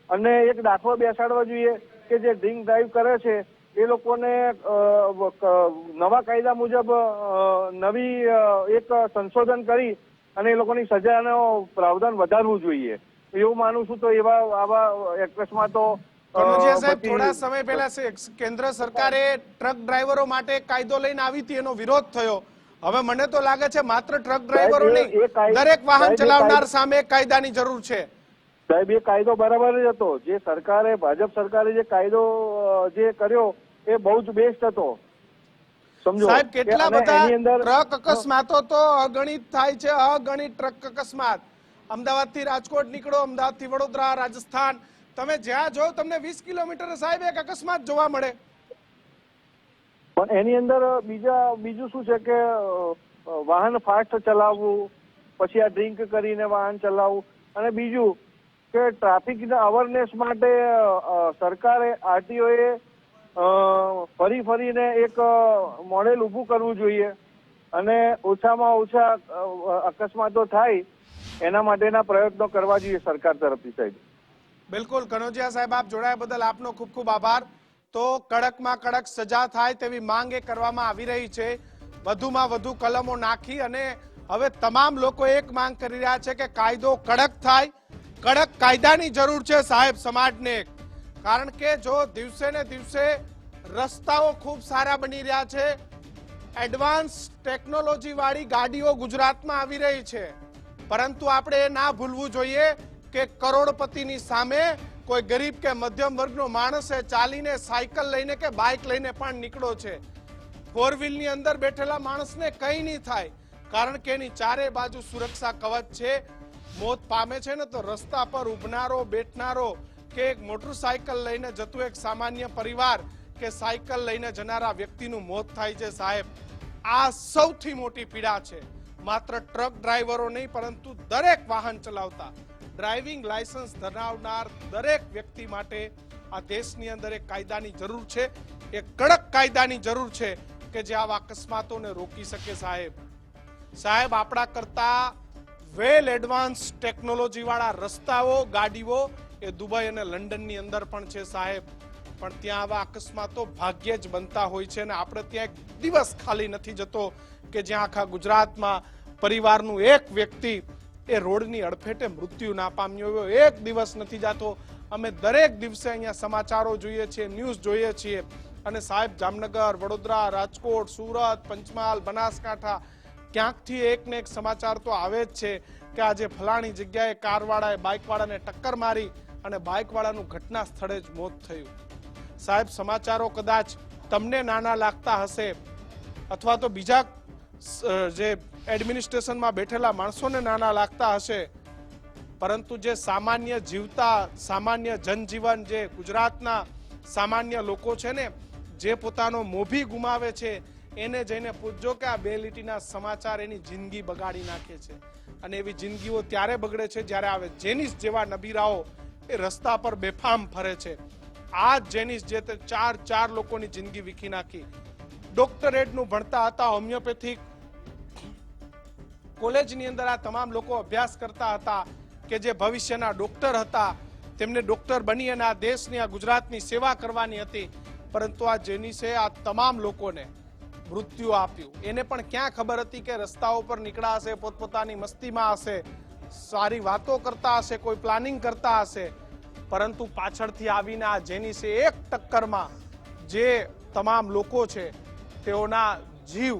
અને એક દાખલો બેસાડવો જોઈએ કે જે ડ્રિંક ડ્રાઈવ કરે છે એ લોકોને નવા કાયદા મુજબ નવી એક સંશોધન કરી અને એ લોકોની સજાનો પ્રાવધાન વધારવું જોઈએ. એવું માનું છું. તો આવા અકસ્માતો કનોજિયા સાહેબ, બચી- થોડા સમય પહેલા કેન્દ્ર સરકારે ટ્રક ડ્રાઈવરો માટે એક કાયદો લઈને આવી હતી, એનો વિરોધ થયો. હવે મને તો લાગે છે માત્ર ટ્રક ડ્રાઈવરો સાહેબ, નહીં, એ કાયદો- દરેક વાહન સાહેબ, એ ચલાવનાર કાયદો- સામે એક કાયદાની જરૂર છે. સાહેબ, એ કાયદો બરાબર જ હતો. જે સરકારે, ભાજપ સરકારે જે કાયદો જે કર્યો એ બહુ જ બેસ્ટ હતો. સમજો સાહેબ, કે કેટલા અને બધા એની અંદર ટ્રક અકસ્માતો તો અગણિત થાય છે, અગણિત ટ્રક અકસ્માત. અમદાવાદથી રાજકોટ નીકળો, અમદાવાદથી વડોદરા, રાજસ્થાન, તમે જ્યાં જો તમને 20 કિલોમીટર સાહેબ એક અકસ્માત જોવા મળે. પણ એની અંદર બીજું શું છે કે વાહન ફાસ્ટ ચલાવવું, પછી આ ડ્રિંક કરીને વાહન ચલાવવું, અને બીજું કે ટ્રાફિકના અવેરનેસ માટે સરકારે, આરટીઓએ ફરીને એક મોડેલ ઊભું કરવું જોઈએ અને ઓછામાં ઓછા અકસ્માતો થાય એના માટેના પ્રયત્નો કરવા જોઈએ સરકાર તરફથી. સાહેબ, બિલકુલ કનોજિયા સાહેબ, આપ જોડાયા બદલ આપનો ખૂબ ખૂબ આભાર. તો કડકમાં કડક સજા થાય તેવી માંગ એ કરવામાં આવી રહી છે, વધુમાં વધુ કલમો નાખી. અને હવે તમામ લોકો એક માંગ કરી રહ્યા છે કે કાયદો કડક થાય, કડક કાયદાની જરૂર છે સાહેબ સમાજને. કારણ કે જો દિવસે ને દિવસે રસ્તાઓ ખૂબ સારા બની રહ્યા છે, એડવાન્સ ટેકનોલોજી વાળી ગાડીઓ ગુજરાતમાં આવી રહી છે, પરંતુ આપણે એ ના ભૂલવું જોઈએ કે કરોડપતિની સામે કોઈ ગરીબ કે મધ્યમ વર્ગનો માણસ ચાલીને, સાયકલ લઈને કે બાઇક લઈને પણ નીકળો છે. 4 વ્હીલની અંદર બેઠેલા માણસને કંઈ નહીં થાય, કારણ કે એની ચારે બાજુ સુરક્ષા કવચ છે. મોત પામે છે ને તો રસ્તા પર ઉભનારો, બેઠનારો કે એક મોટરસાયકલ લઈને જતું એક સામાન્ય પરિવાર કે સાયકલ લઈને જનારા વ્યક્તિનું મોત થાય છે. સાહેબ, આ સૌથી મોટી પીડા છે. માત્ર ટ્રક ડ્રાઈવરો નહીં, પરંતુ દરેક વાહન ચલાવતા, ડ્રાઇવિંગ લાયસન્સ ધરાવનાર દરેક વ્યક્તિ માટે આ દેશની અંદર એક કાયદાની જરૂર છે, એક કડક કાયદાની જરૂર છે કે જે આવા અકસ્માતોને રોકી શકે. સાહેબ, આપણા કરતા વેલ એડવાન્સ ટેકનોલોજી વાળા રસ્તાઓ, ગાડીઓ એ દુબઈ અને લંડનની અંદર પણ છે સાહેબ, પણ ત્યાં આવા અકસ્માતો ભાગ્યે જ બનતા હોય છે. અને આપણે ત્યાં એક દિવસ ખાલી નથી જતો કે જ્યાં આખા ગુજરાતમાં પરિવારનું એક વ્યક્તિ એ રોડની અડફેટે મૃત્યુ ના પામ્યો હોય. એક દિવસ નથી જતો. અમે દરેક દિવસે અહીંયા સમાચારો જોઈએ છીએ, ન્યૂઝ જોઈએ છીએ. અને સાહેબ, જામનગર, વડોદરા, રાજકોટ, સુરત, પંચમહાલ, બનાસકાંઠા, ક્યાંકથી એક ને એક સમાચાર તો આવે જ છે કે આજે ફલાણી જગ્યાએ કારવાળાએ બાઇકવાળાને ટક્કર મારી અને બાઇકવાળાનું ઘટના સ્થળે જ મોત થયું. સાહેબ, સમાચારો કદાચ તમને નાના લાગતા હશે અથવા તો બીજા જે એડમિનિસ્ટ્રેશનમાં બેઠેલા માણસોને નાના લાગતા હશે, પરંતુ જે સામાન્ય જીવતા, સામાન્ય જનજીવન, જે ગુજરાતના સામાન્ય લોકો છે ને, જે પોતાનો મોભી ગુમાવે છે, એને જઈને પૂછજો કે આ 2 લીટીના સમાચાર એની જિંદગી બગાડી નાખે છે. અને એવી જિંદગીઓ ત્યારે બગડે છે જ્યારે આવે જેનિસ જેવા નબીરાઓ એ રસ્તા પર બેફામ ફરે છે. આ જેનિસ જે તે 4 લોકોની જિંદગી વીખી નાખી. ડોક્ટરેટનું ભણતા હતા, હોમિયોપેથિક કોલેજની અંદર આ તમામ લોકો અભ્યાસ કરતા હતા કે જે ભવિષ્યના ડોક્ટર હતા, તેમને ડોક્ટર બની અને આ દેશની, આ ગુજરાતની સેવા કરવાની હતી. પરંતુ આ જેનિસે આ તમામ લોકોને મૃત્યુ આપ્યું. એને પણ ક્યાં ખબર હતી કે રસ્તાઓ પર નીકળ્યા હશે, પોતપોતાની મસ્તીમાં હશે, સારી વાતો કરતા હશે, કોઈ પ્લાનિંગ કરતા હશે, પરંતુ પાછળથી આવીને આ જેનિસે એક ટક્કરમાં જે તમામ લોકો છે તેઓના જીવ,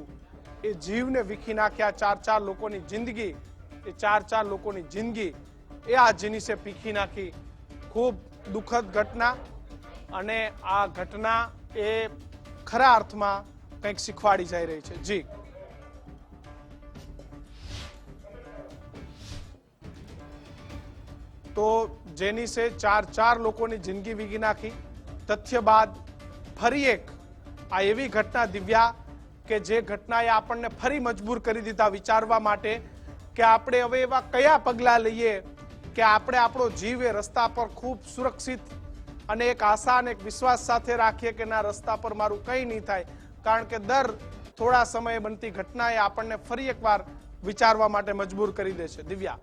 એ જીવને વીખી નાખ્યા. 4 લોકોની જિંદગી, એ 4 લોકોની જિંદગી એ આ જેનિસે પીખી નાખી. ખૂબ દુઃખદ ઘટના. અને આ ઘટના એ ખરા અર્થમાં કંઈક શીખવાડી જઈ રહી છે. જી, તો જેનિસે 4 લોકોની જિંદગી વીખી નાખી. તથ્ય બાદ ફરી એક આ એવી ઘટના દિવ્યા કે જે ઘટનાએ આપણને ફરી મજબૂર કરી દીધા વિચારવા માટે કે આપણે હવે એવા કયા પગલાં લઈએ કે આપણે આપણો જીવ એ રસ્તા પર ખૂબ સુરક્ષિત અને એક આશા અને એક વિશ્વાસ સાથે રાખીએ કે ના, રસ્તા પર મારું કંઈ નહીં થાય. કારણ કે દર થોડા સમયે બનતી ઘટના એ આપણને ફરી એકવાર વિચારવા માટે મજબૂર કરી દે છે. દિવ્યા,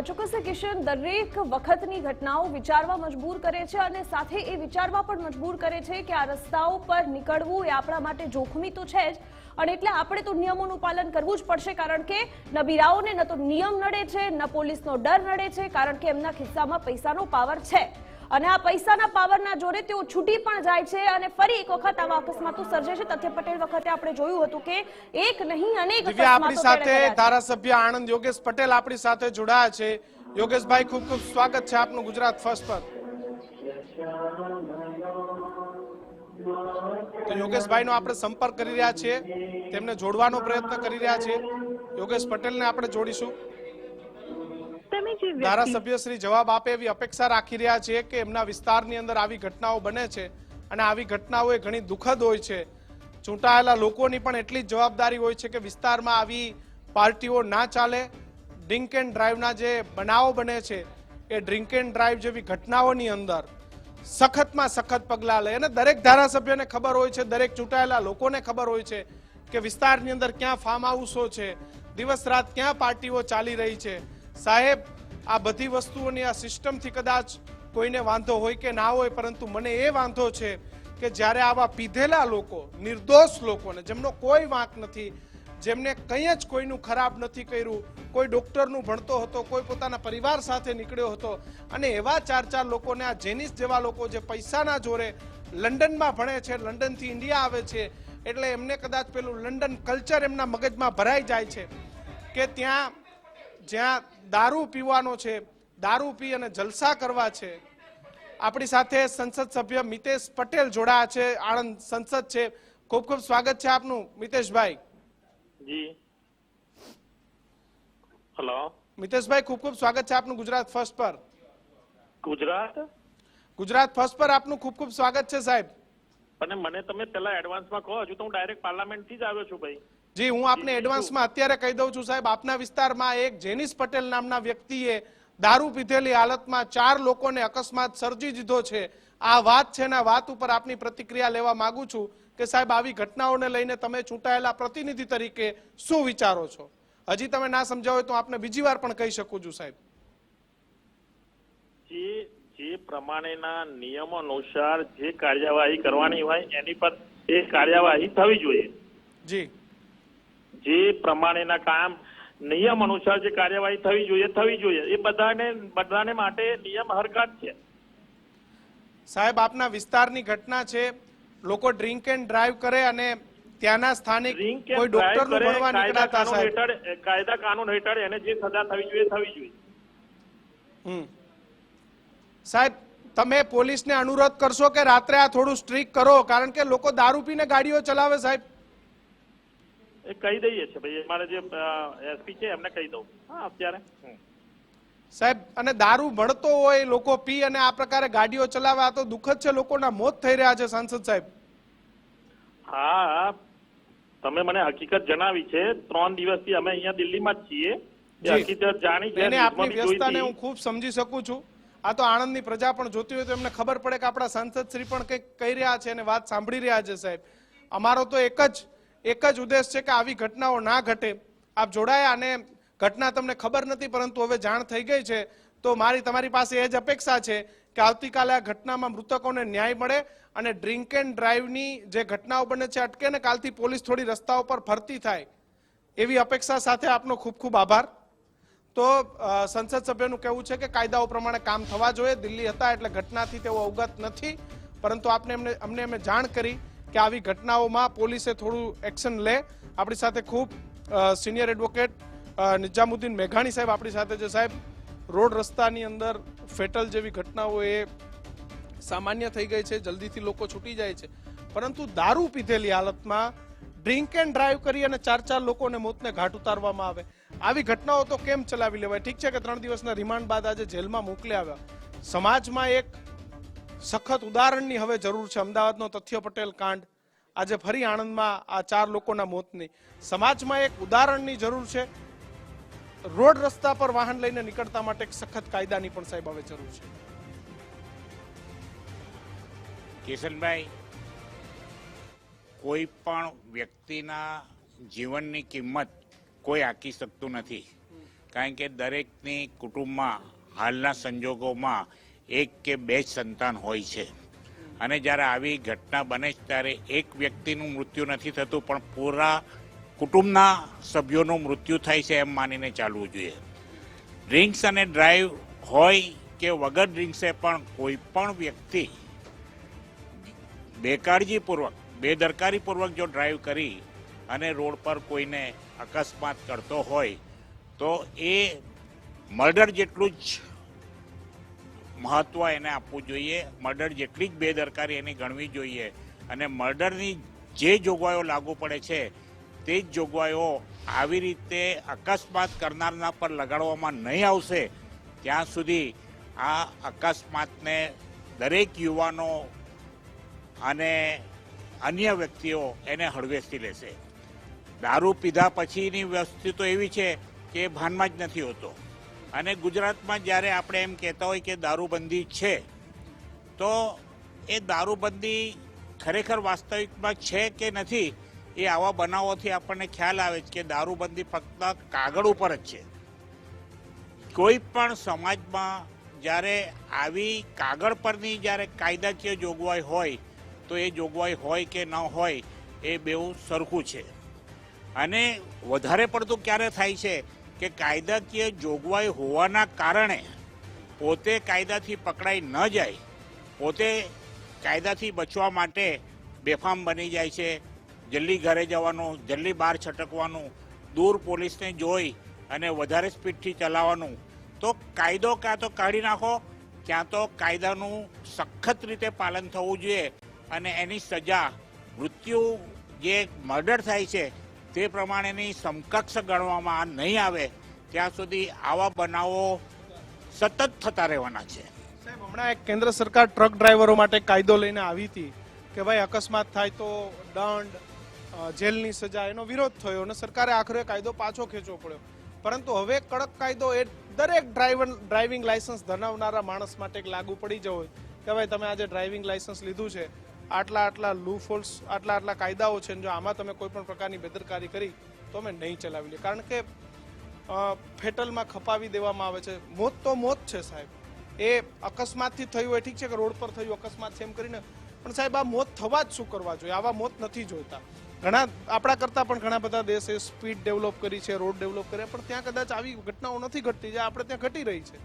ચોક્કસ કિશન, દરેક વખતની ઘટનાઓ વિચારવા મજબૂર કરે છે અને સાથે એ વિચારવા પણ મજબૂર કરે છે કે આ રસ્તાઓ પર નીકળવું એ આપણા માટે જોખમી તો છે જ, અને એટલે આપણે તો નિયમોનું પાલન કરવું જ પડશે, કારણ કે નબીરાઓને ન તો નિયમ નડે છે, ન પોલીસનો ડર નડે છે, કારણ કે એમના ખિસ્સામાં પૈસાનો પાવર છે અને આ પૈસાના પાવરના જોરે તેઓ છૂટી પણ જાય છે અને ફરી એક વખત આવા અકસ્માતો સર્જે છે. તથ્ય પટેલ વખતે આપણે જોયું હતું કે એક નહીં અનેક દિવ્યા, આપણી અકસ્માતો સાથે તેણે કર્યા છે. ધારાસભ્ય આણંદ યોગેશ પટેલ આપણી સાથે જોડાયા છે. યોગેશભાઈ, ખૂબ ખૂબ સ્વાગત છે આપનું ગુજરાત ફર્સ્ટ પર. તો યોગેશભાઈનો આપણે સંપર્ક કરી રહ્યા છીએ, તેમને જોડવાનો પ્રયત્ન કરી રહ્યા છીએ. યોગેશ પટેલને આપણે જોડીશું. ધારાસભ્ય શ્રી જવાબ આપે એવી અપેક્ષા રાખી રહ્યા છે કે એમના વિસ્તારની અંદર આવી ઘટનાઓ બને છે અને આવી ઘટનાઓ એ ઘણી દુઃખદ હોય છે. ચૂંટાયેલા લોકોની પણ એટલી જ જવાબદારી હોય છે કે વિસ્તારમાં આવી પાર્ટીઓ ના ચાલે. ડ્રિંક એન્ડ ડ્રાઈવના જે બનાવો બને છે એ ડ્રિંક એન્ડ ડ્રાઈવ જેવી ઘટનાઓની અંદર સખતમાં સખત પગલાં લે. અને દરેક ધારાસભ્યને ખબર હોય છે, દરેક ચૂંટાયેલા લોકોને ખબર હોય છે કે વિસ્તારની અંદર ક્યાં ફાર્મ હાઉસો છે, દિવસ રાત ક્યાં પાર્ટીઓ ચાલી રહી છે. સાહેબ, આ બધી વસ્તુઓની આ સિસ્ટમથી કદાચ કોઈને વાંધો હોય કે ના હોય, પરંતુ મને એ વાંધો છે કે જ્યારે આવા પીધેલા લોકો, નિર્દોષ લોકોને, જેમનો કોઈ વાંક નથી, જેમને કંઈ જ કોઈનું ખરાબ નથી કર્યું, કોઈ ડોક્ટરનું ભણતો હતો, કોઈ પોતાના પરિવાર સાથે નીકળ્યો હતો, અને એવા ચાર લોકોને આ જેનિસ જેવા લોકો જે પૈસાના જોરે લંડનમાં ભણે છે, લંડનથી ઇન્ડિયા આવે છે, એટલે એમને કદાચ પેલું લંડન કલ્ચર એમના મગજમાં ભરાઈ જાય છે કે ત્યાં જ્યાં દારૂ પીવાનો છે, દારૂ પી અને જલસા કરવા છે. આપણી સાથે સંસદ સભ્ય મિતેશ પટેલ જોડાયા છે, આણંદ સંસદ છે. ખૂબ ખૂબ સ્વાગત છે આપનું મિતેશભાઈ. જી હેલો મિતેશભાઈ, ખૂબ ખૂબ સ્વાગત છે આપનું ગુજરાત ફર્સ્ટ પર. ગુજરાત ફર્સ્ટ પર આપનું ખૂબ ખૂબ સ્વાગત છે સાહેબ. અને મને તમે પહેલા એડવાન્સમાં કહો, હજુ તો હું ડાયરેક્ટ પાર્લામેન્ટ થી જ આવ્યો છું ભાઈ. જી, હું આપને એડવાન્સમાં અત્યારે કહી દઉં છું સાહેબ. આપના વિસ્તારમાં એક જેનિસ પટેલ નામના વ્યક્તિએ દારૂ પીધેલી હાલતમાં 4 લોકોને અકસ્માત સર્જી દીધો છે. આ વાત છે ને આ વાત ઉપર આપની પ્રતિક્રિયા લેવા માંગુ છું કે સાહેબ આવી ઘટનાઓને લઈને તમે ચૂંટાયેલા પ્રતિનિધિ તરીકે શું વિચારો છો? હજી તમે ના સમજાવો હોય તો આપને બીજી વાર પણ કહી શકું છું સાહેબ. જે પ્રમાણેના નિયમો અનુસાર જે કાર્યવાહી કરવાની હોય એની પર એ કાર્યવાહી થવી જોઈએ. જી, જે પ્રમાણેના કામ નિયમ અનુસાર જે કાર્યવાહી થવી જોઈએ એ બધાને માટે નિયમ હરકત છે. સાહેબ, આપના વિસ્તારની ઘટના છે, લોકો ડ્રિંક એન્ડ ડ્રાઈવ કરે અને ત્યાંના સ્થાનિક કોઈ ડોક્ટરનું ભણવા નીકળ્યા હતા સાહેબ. કાયદા કાનૂન હેઠળ એને જે સજા થવી જોઈએ. સાહેબ, તમે પોલીસને અનુરોધ કરશો કે રાત્રે આ થોડું સ્ટ્રિક્ટ કરો, કારણ કે લોકો દારૂ પીને ગાડીઓ ચલાવે સાહેબ. એ કહી દઈએ છે ભાઈ, અમારે જે એસપી છે એમને કહી દઉં. હા, અત્યારે સાહેબ, અને દારૂ ભળતો હોય, લોકો પી અને આ પ્રકારે ગાડીઓ ચલાવે, આ તો દુઃખદ છે. લોકોના મોત થઈ રહ્યા છે સાંસદ સાહેબ. હા, તમે મને હકીકત જણાવી છે. 3 દિવસથી અમે અહીંયા દિલ્હીમાં જ છીએ. એ હકીકત જાણી છે. આપની વ્યવસ્થાને હું ખૂબ સમજી શકું છું. આ તો આણંદની પ્રજા પણ જોતી હોય તો એમને ખબર પડે કે આપણા સાંસદ શ્રી પણ કંઈક કહી રહ્યા છે અને વાત સાંભળી રહ્યા છે સાહેબ. અમારો તો એક જ ઉદ્દેશ છે કે આવી ઘટનાઓ ના ઘટે. આપ જોડાયા અને ઘટના તમને ખબર નથી, પરંતુ હવે જાણ થઈ ગઈ છે, તો તમારી પાસે એ જ અપેક્ષા છે કે આવતીકાલે આ ઘટનામાં મૃતકોને ન્યાય મળે અને ડ્રિંક એન્ડ ડ્રાઈવની જે ઘટનાઓ બને છે અટકે ને કાલથી પોલીસ થોડી રસ્તાઓ પર ફરતી થાય, એવી અપેક્ષા સાથે આપનો ખૂબ ખૂબ આભાર. તો સંસદ સભ્યનું કહેવું છે કે કાયદાઓ પ્રમાણે કામ થવા જોઈએ. દિલ્હી હતા એટલે ઘટનાથી તેઓ અવગત નથી, પરંતુ અમને એમને જાણ કરી કે આવી ઘટનાઓમાં પોલીસે થોડું એક્શન લે. આપણી સાથે ખૂબ સિનિયર એડવોકેટ નિજામુદ્દીન મેઘાણી સાહેબ આપણી સાથે છે. સાહેબ, રોડ રસ્તાની અંદર ફેટલ જેવી ઘટનાઓ એ સામાન્ય થઈ ગઈ છે, જલ્દીથી લોકો છૂટી જાય છે, પરંતુ દારૂ પીધેલી હાલતમાં ડ્રિંક એન્ડ ડ્રાઈવ કરી અને 4 લોકોને મોતને ઘાટ ઉતારવામાં આવે, આવી ઘટનાઓ તો કેમ ચલાવી લેવાય? ઠીક છે કે 3 દિવસના રિમાન્ડ બાદ આજે જેલમાં મોકલી આવ્યા. સમાજમાં એક સખત ઉદાહરણની હવે જરૂર છે. અમદાવાદનો તથ્ય પટેલ કાંડ, આજે ફરી આણંદમાં આ 4 લોકોના મોતની. સમાજમાં એક ઉદાહરણની જરૂર છે. રોડ રસ્તા પર વાહન લઈને નીકળતા માટે એક સખત કાયદાની પણ સાહેબ હવે જરૂર છે. કિશનભાઈ, કોઈ પણ વ્યક્તિના જીવનની કિંમત કોઈ આંકી શકતું નથી, કારણ કે દરેકની કુટુંબમાં હાલના સંજોગોમાં 1 કે 2 જ સંતાન હોય છે અને જ્યારે આવી ઘટના બને છે ત્યારે એક વ્યક્તિનું મૃત્યુ નથી થતું, પણ પૂરા કુટુંબના સભ્યોનું મૃત્યુ થાય છે એમ માનીને ચાલવું જોઈએ. ડ્રિંક્સ અને ડ્રાઈવ હોય કે વગર ડ્રિંક્સે પણ કોઈ પણ વ્યક્તિ બેકાળજીપૂર્વક બેદરકારીપૂર્વક જો ડ્રાઈવ કરી અને રોડ પર કોઈને અકસ્માત કરતો હોય તો એ મર્ડર જેટલું જ મહત્વ એને આપવું જોઈએ, મર્ડર જેટલી જ બેદરકારી એની ગણવી જોઈએ. અને મર્ડરની જે જોગવાઈઓ લાગુ પડે છે તે જ જોગવાઈઓ આવી રીતે અકસ્માત કરનારના પર લગાડવામાં નહીં આવશે ત્યાં સુધી આ અકસ્માતને દરેક યુવાનો અને અન્ય વ્યક્તિઓ એને હળવેશથી લેશે. દારૂ પીધા પછીની વસ્તુ તો એવી છે કે એ ભાનમાં જ નથી હોતો. અને ગુજરાતમાં જ્યારે આપણે એમ કહેતા હોય કે દારૂબંધી છે તો એ દારૂબંધી ખરેખર વાસ્તવિકમાં છે કે નથી એ આવા બનાવોથી આપણને ખ્યાલ આવે છે કે દારૂબંધી ફક્ત કાગળ ઉપર જ છે. કોઈ પણ સમાજમાં જ્યારે આવી કાગળ પરની જ્યારે કાયદાકીય જોગવાઈ હોય તો એ જોગવાઈ હોય કે ન હોય એ બેઉ સરખું છે. અને વધારે પડતું ક્યારે થાય છે કે કાયદાકીય જોગવાઈ હોવાના કારણે પોતે કાયદાથી પકડાઈ ન જાય, પોતે કાયદાથી બચવા માટે બેફામ બની જાય છે. જલ્દી ઘરે જવાનું, જલ્દી બહાર છટકવાનું, દૂર પોલીસને જોઈ અને વધારે સ્પીડથી ચલાવવાનું. તો કાયદો કાં તો કાઢી નાખો, ક્યાં તો કાયદાનું સખત રીતે પાલન થવું જોઈએ અને એની સજા મૃત્યુ જે મર્ડર થાય છે તે પ્રમાણેની સમકક્ષ ગણવામાં નહીં આવે ત્યાં સુધી આવા બનાવો સતત થતા રહેવાના છે. સાહેબ, હમણાં એક કેન્દ્ર સરકાર ટ્રક ડ્રાઈવરો માટે કાયદો લઈને આવી હતી કે ભાઈ અકસ્માત થાય તો દંડ, જેલની સજા, એનો વિરોધ થયો અને સરકારે આખરે કાયદો પાછો ખેંચવો પડ્યો. પરંતુ હવે કડક કાયદો એ દરેક ડ્રાઇવિંગ લાયસન્સ ધરાવનારા માણસ માટે લાગુ પડી જવો કે ભાઈ તમે આજે ડ્રાઇવિંગ લાયસન્સ લીધું છે, આટલા લૂફોલ્સ, આટલા કાયદાઓ છે, જો આમાં તમે કોઈ પણ પ્રકારની બેદરકારી કરી તો અમે નહીં ચલાવી લઈએ. કારણ કે ફેટલમાં ખપાવી દેવામાં આવે છે. મોત તો મોત છે સાહેબ. એ અકસ્માતથી થયું હોય ઠીક છે કે રોડ પર થયું અકસ્માત છે એમ કરીને, પણ સાહેબ આ મોત થવા જ શું કરવા જોઈએ? આવા મોત નથી જોઈતા. ઘણા આપણા કરતાં પણ ઘણા બધા દેશે સ્પીડ ડેવલપ કરી છે, રોડ ડેવલપ કર્યા, પણ ત્યાં કદાચ આવી ઘટનાઓ નથી ઘટતી જે આપણે ત્યાં ઘટી રહી છે.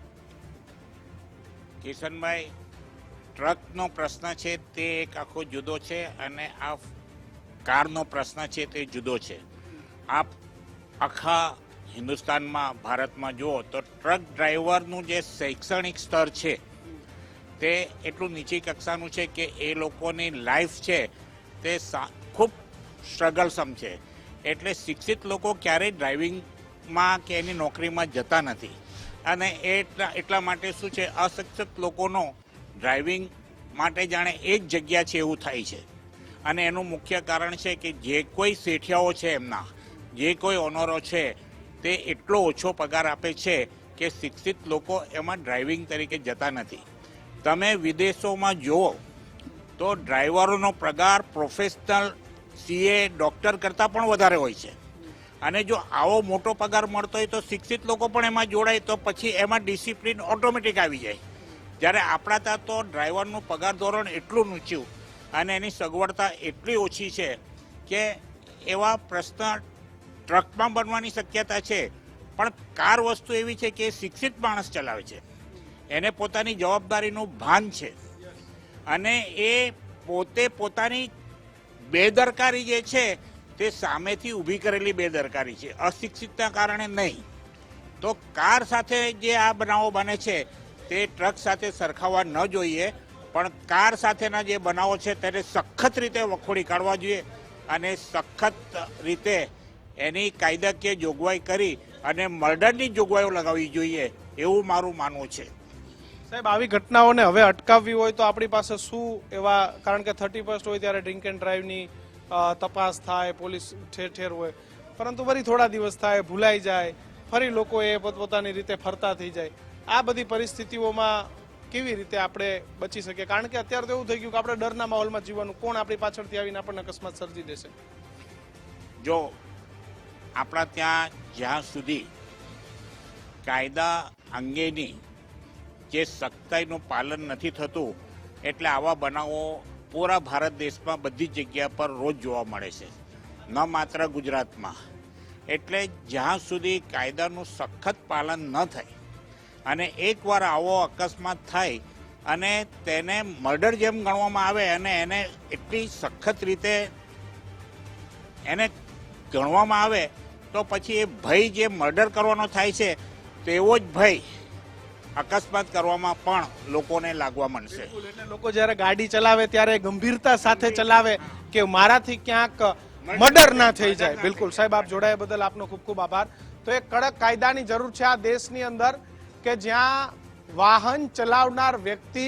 કિશનભાઈ, ટ્રકનો પ્રશ્ન છે તે એક આખો જુદો છે અને આ કારનો પ્રશ્ન છે તે જુદો છે. આપ આખા હિન્દુસ્તાનમાં, ભારતમાં જુઓ તો ટ્રક ડ્રાઈવરનું જે શૈક્ષણિક સ્તર છે તે એટલું નીચી કક્ષાનું છે કે એ લોકોની લાઈફ છે તે ખૂબ સ્ટ્રગલસમ છે. એટલે શિક્ષિત લોકો ક્યારેય ડ્રાઇવિંગમાં કે એની નોકરીમાં જતા નથી. અને એટલા માટે શું છે, અશિક્ષિત લોકોનો ડ્રાઇવિંગ માટે જાણે એક જગ્યા છે એવું થાય છે. અને એનું મુખ્ય કારણ છે કે જે કોઈ શેઠિયાઓ છે એમના, જે કોઈ ઓનરો છે તે એટલો ઓછો પગાર આપે છે કે શિક્ષિત લોકો એમાં ડ્રાઇવિંગ તરીકે જતા નથી. તમે વિદેશોમાં જુઓ તો ડ્રાઈવરોનો પગાર પ્રોફેશનલ સીએ, ડૉક્ટર કરતાં પણ વધારે હોય છે. અને જો આવો મોટો પગાર મળતો હોય તો શિક્ષિત લોકો પણ એમાં જોડાય તો પછી એમાં ડિસિપ્લિન ઓટોમેટિક આવી જાય. જ્યારે આપણા ત્યાં તો ડ્રાઈવરનું પગાર ધોરણ એટલું ઊંચું અને એની સગવડતા એટલી ઓછી છે કે એવા પ્રશ્ન ટ્રકમાં બનવાની શક્યતા છે. પણ કાર વસ્તુ એવી છે કે શિક્ષિત માણસ ચલાવે છે, એને પોતાની જવાબદારીનું ભાન છે અને એ પોતે પોતાની બેદરકારી જે છે તે સામેથી ઊભી કરેલી બેદરકારી છે, અશિક્ષિતના કારણે નહીં. તો કાર સાથે જે આ બનાવો બને છે તે ટ્રક સાથે સરખાવવા ન જોઈએ, પણ કાર સાથેના જે બનાવો છે તેને સખત રીતે વખોડી કાઢવા જોઈએ અને સખત રીતે એની કાયદાકીય જોગવાઈ કરી અને મર્ડરની જોગવાઈઓ લગાવવી જોઈએ એવું મારું માનવું છે. સાહેબ, આવી ઘટનાઓને હવે અટકાવવી હોય તો આપણી પાસે શું એવા, કારણ કે 31 હોય ત્યારે ડ્રિંક એન્ડ ડ્રાઈવની તપાસ થાય, પોલીસ ઠેર ઠેર હોય, પરંતુ ફરી થોડા દિવસ થાય, ભૂલાઈ જાય, ફરી લોકો એ પોતપોતાની રીતે ફરતા થઈ જાય. આ બધી પરિસ્થિતિઓમાં કેવી રીતે આપણે બચી શકીએ? કારણ કે અત્યારે તો એવું થઈ ગયું કે આપણે ડરના માહોલમાં જીવવાનું, કોણ આપણી પાછળથી આવીને આપણને અકસ્માત સર્જી દેશે? જો આપણા ત્યાં જ્યાં સુધી કાયદા અંગેની જે સખ્તાઈનું પાલન નથી થતું એટલે આવા બનાવો પૂરા ભારત દેશમાં બધી જ જગ્યા પર રોજ જોવા મળે છે, ન માત્ર ગુજરાતમાં. એટલે જ્યાં સુધી કાયદાનું સખત પાલન ન થાય અને એકવાર આવો અકસ્માત થાય અને તેને મર્ડર જેમ ગણવામાં આવે અને એને એટલી સખત રીતે એને ગણવામાં આવે તો પછી એ ભય જે મર્ડર કરવાનો થાય છે તેવો જ ભય અકસ્માત કરવામાં પણ લોકોને લાગવા માંડશે. એટલે લોકો જ્યારે ગાડી ચલાવે ત્યારે ગંભીરતા સાથે ચલાવે કે મારાથી ક્યાંક મર્ડર ના થઈ જાય. બિલકુલ સાહેબ, આપ જોડાયા બદલ આપનો ખૂબ ખૂબ આભાર. તો એક કડક કાયદાની જરૂર છે આ દેશની અંદર કે જ્યાં વાહન ચલાવનાર વ્યક્તિ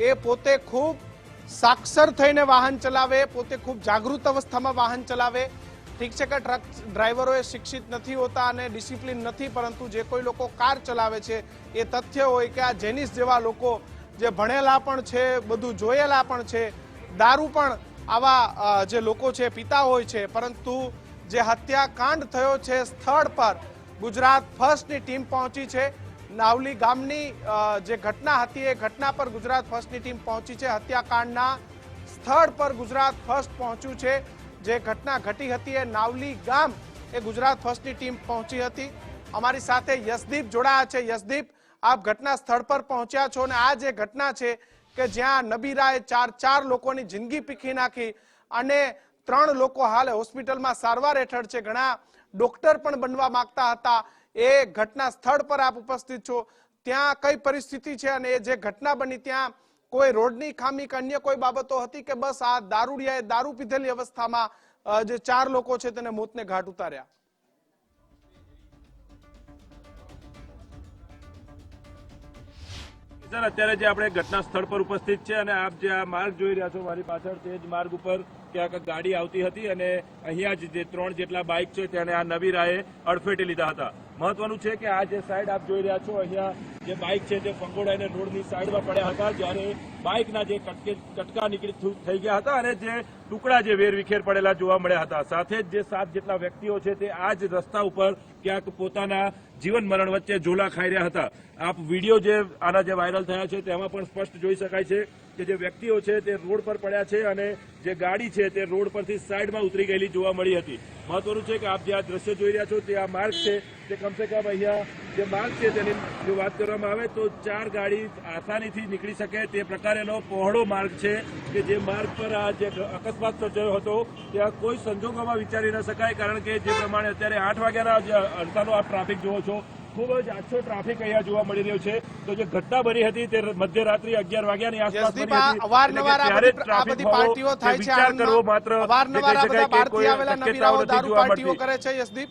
એ પોતે ખૂબ સાક્ષર થઈને વાહન ચલાવે, પોતે ખૂબ જાગૃત અવસ્થામાં વાહન ચલાવે. ઠીક છે કે ટ્રક ડ્રાઈવરો એ શિક્ષિત નથી હોતા અને ડિસિપ્લિન નથી, પરંતુ જે કોઈ લોકો કાર ચલાવે છે એ તથ્ય હોય કે આ જેનિસ જેવા લોકો જે ભણેલા પણ છે, બધું જોયેલા પણ છે, દારૂ પણ આવા જે લોકો છે પીતા હોય છે, પરંતુ જે હત્યાકાંડ થયો છે સ્થળ પર ગુજરાત ફર્સ્ટની ટીમ પહોંચી છે. નાવલી ગામની જે ઘટના હતી એ ઘટના પર ગુજરાત ફર્સ્ટની ટીમ પહોંચી છે. હત્યાકાંડના સ્થળ પર ગુજરાત ફર્સ્ટ પહોંચ્યું છે. જે ઘટના ઘટી હતી એ નાવલી ગામ એ ગુજરાત ફર્સ્ટની ટીમ પહોંચી હતી. અમારી સાથે યશદીપ જોડાયા છે. યશદીપ, આપ ઘટના સ્થળ પર પહોંચ્યા છો અને આ જે ઘટના છે કે જ્યાં નબીરાએ ચાર લોકોની જિંદગી પીખી નાખી અને 3 લોકો હાલ હોસ્પિટલમાં સારવાર હેઠળ છે, ઘણા ડોક્ટર પણ બનવા માંગતા હતા, એ ઘટના સ્થળ પર આપ ઉપસ્થિત છો. ત્યાં કઈ પરિસ્થિતિ છે અને એ જે ઘટના બની ત્યાં કોઈ રોડની ખામી કે અન્ય કોઈ બાબતો હતી કે બસ આ દારૂડિયાએ દારૂ પીધેલી અવસ્થામાં જે 4 લોકો છે તેને મોતને ઘાટ ઉતાર્યા? સર, અત્યારે જે આપણે ઘટના સ્થળ પર ઉપસ્થિત છે અને આપ જે આ માર્ગ જોઈ રહ્યા છો મારી પાછળ, તે જ માર્ગ ઉપર ક્યાંક ગાડી આવતી હતી અને અહીંયા જ જે 3 જેટલા બાઇક છે તેને આ નબીરાએ અડફેટે લીધા હતા. મહત્વનું છે કે આ જે સાઈડ આપ જોઈ રહ્યા છો, અહીંયા જે બાઇક છે તે ફંગોળાઈને રોડની સાઈડમાં પડ્યા હતા, જ્યારે બાઇકના જે કટકા નીકળી થઈ ગયા હતા અને જે ટુકડા જે વેરવિખેર પડેલા જોવા મળ્યા હતા. સાથે જ જે 7 જેટલા વ્યક્તિઓ છે તે આ જ રસ્તા ઉપર ક્યાંક પોતાના જીવન મરણ વચ્ચે ઝોલા ખાઈ રહ્યા હતા. આપ વિડીયો જે આના જે વાયરલ થયા છે તેમાં પણ સ્પષ્ટ જોઈ શકાય છે કે જે વ્યક્તિઓ છે તે રોડ પર પડ્યા છે અને જે ગાડી છે તે રોડ પરથી સાઈડમાં ઉતરી ગયેલી જોવા મળી હતી. મહત્વનું છે કે આપ જે આ દ્રશ્ય જોઈ રહ્યા છો તે આ માર્ગ છે તે કમસે કમ અહીંયા જે માર્ગ છે તેની જો વાત કરવામાં આવે તો 4 ગાડી આસાનીથી નીકળી શકે તે પ્રકારેનો પહોળો માર્ગ છે કે જે માર્ગ પર આ જે અકસ્માત સર્જાયો હતો ત્યાં કોઈ સંજોગોમાં વિચારી ન શકાય, કારણ કે જે પ્રમાણે અત્યારે 8 વાગ્યાના જે અડધાનો આપ ટ્રાફિક જોવો છો, ખૂબ જ આછો ટ્રાફિક અહીંયા જોવા મળી રહ્યો છે. તો જે ઘટના બની હતી તે મધ્યરાત્રિ 11 વાગ્યાની આસપાસ બની હતી. અવારનવાર આ બધી પાર્ટીઓ થાય છે, અવારનવાર આ બધા બહારથી આવેલા નબીરાઓ દારૂ પાર્ટીઓ કરે છે. યશદીપ,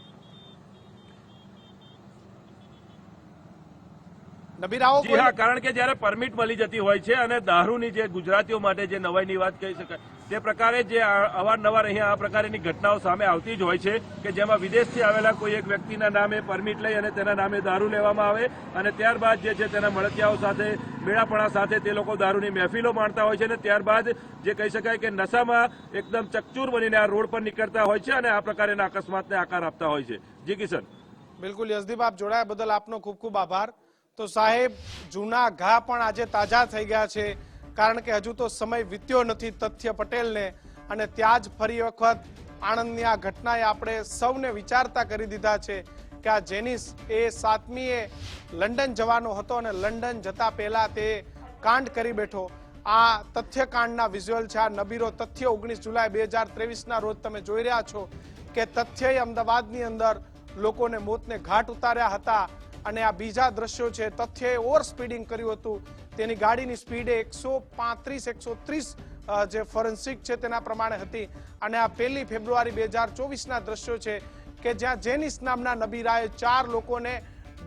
નબીરાઓ જી હા, કારણ કે જયારે પરમિટ મળી જતી હોય છે અને દારૂની જે ગુજરાતીઓ માટે જે નવાઈની વાત કહી શકાય તે પ્રકારે જે અવારનવાર અહીંયા આ પ્રકારની ઘટનાઓ સામે આવતી જ હોય છે કે જેમાં વિદેશથી આવેલા કોઈ એક વ્યક્તિના નામે પરમિટ લઈ અને તેના નામે દારૂ લેવામાં આવે અને ત્યારબાદ જે છે તેના મળતિયાઓ સાથે મેળાપણા સાથે તે લોકો દારૂની મહેફિલો માણતા હોય છે અને ત્યારબાદ જે કહી શકાય કે નશામાં એકદમ ચકચૂર બનીને આ રોડ પર નીકળતા હોય છે અને આ પ્રકારના અકસ્માતને આકાર આપતા હોય છે. જી કિશન. બિલકુલ યશદીપ, આપ જોડાયા બદલ આપનો ખૂબ ખૂબ આભાર. તો સાહેબ, જૂના ઘા પણ આજે તાજા થઈ ગયા છે, કારણ કે હજુ તો સમય વીત્યો નથી તથ્ય પટેલને અને ત્યાં જ ફરી વખત આણંદની આ ઘટનાએ આપણે સૌને વિચારતા કરી દીધા છે કે આ જેનિસ એ 7મીએ લંડન જવાનો હતો અને લંડન જતા પહેલા તે કાંડ કરી બેઠો. આ તથ્યકાંડના વિઝ્યુઅલ છે. આ નબીરો તથ્ય 19 જુલાઈ 2023ના રોજ તમે જોઈ રહ્યા છો કે તથ્યએ અમદાવાદની અંદર લોકોને મોતને ઘાટ ઉતાર્યા હતા અને આ બીજા દ્રશ્યો છે. તથ્યએ ઓવર સ્પીડિંગ કર્યું હતું, તેની ગાડીની સ્પીડ 135-130 જે ફોરેન્સિક છે તેના પ્રમાણે હતી અને આ 1 ફેબ્રુઆરી 2024ના દ્રશ્યો છે કે જ્યાં જેનિસ નામના નબીરાએ 4 લોકોને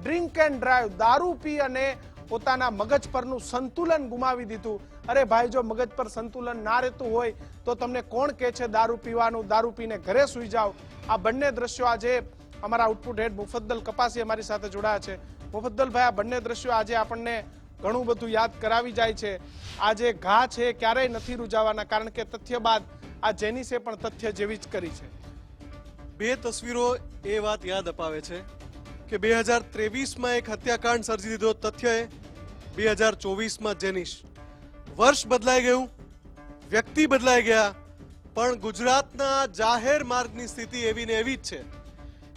ડ્રિંક એન્ડ ડ્રાઈવ, દારૂ પી અને પોતાના મગજ પરનું સંતુલન ગુમાવી દીધું. અરે ભાઈ, જો મગજ પર સંતુલન ના રહેતું હોય તો તમને કોણ કહે છે દારૂ પીવાનું? દારૂ પીને ઘરે સૂઈ જાઓ. આ બંને દ્રશ્યો આજે અમારા આઉટપુટ હેડ મુફદ્દલ કપાસી અમારી સાથે જોડાયા છે. મુફદ્દલભાઈ, આ બંને દ્રશ્યો આજે આપણને ઘણું બધું યાદ કરાવી જાય છે. આ જે ઘા છે ક્યારેય નથી રૂજાવાના, કારણ કે તથ્ય બાદ આ જેનિસે પણ તથ્ય જેવી જ કરી છે. 2 તસવીરો એ વાત યાદ અપાવે છે કે 2023માં એક હત્યાકાંડ સર્જી દીધો તથ્યએ, 2024માં જેનિસ. વર્ષ બદલાઈ ગયું, વ્યક્તિ બદલાઈ ગયા, પણ ગુજરાતના જાહેર માર્ગની સ્થિતિ એવી ને એવી જ છે.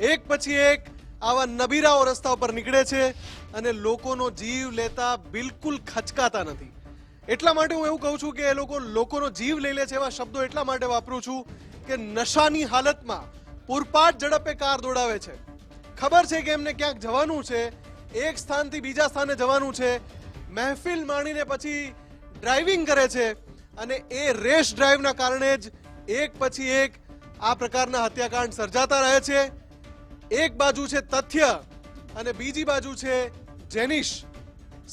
એક પછી એક આવા નબીરાઓ રસ્તા ઉપર નીકળે છે અને લોકોનો જીવ લેતા બિલકુલ ખચકાતા નથી. એટલા માટે હું એવું કહું છું કે એ લોકોનો જીવ લઈ લે છે એવા શબ્દો એટલા માટે વાપરું છું કે નશાની હાલતમાં પૂરપાટ ઝડપે કાર દોડાવે છે. ખબર છે કે એમને ક્યાંક જવાનું છે, એક સ્થાનથી બીજા સ્થાને જવાનું છે, મહેફિલ માણીને પછી ડ્રાઇવિંગ કરે છે અને એ રેસ ડ્રાઈવના કારણે જ એક પછી એક આ પ્રકારના હત્યાકાંડ સર્જાતા રહે છે. એક બાજુ છે તથ્ય અને બીજી બાજુ છે જેનિશ.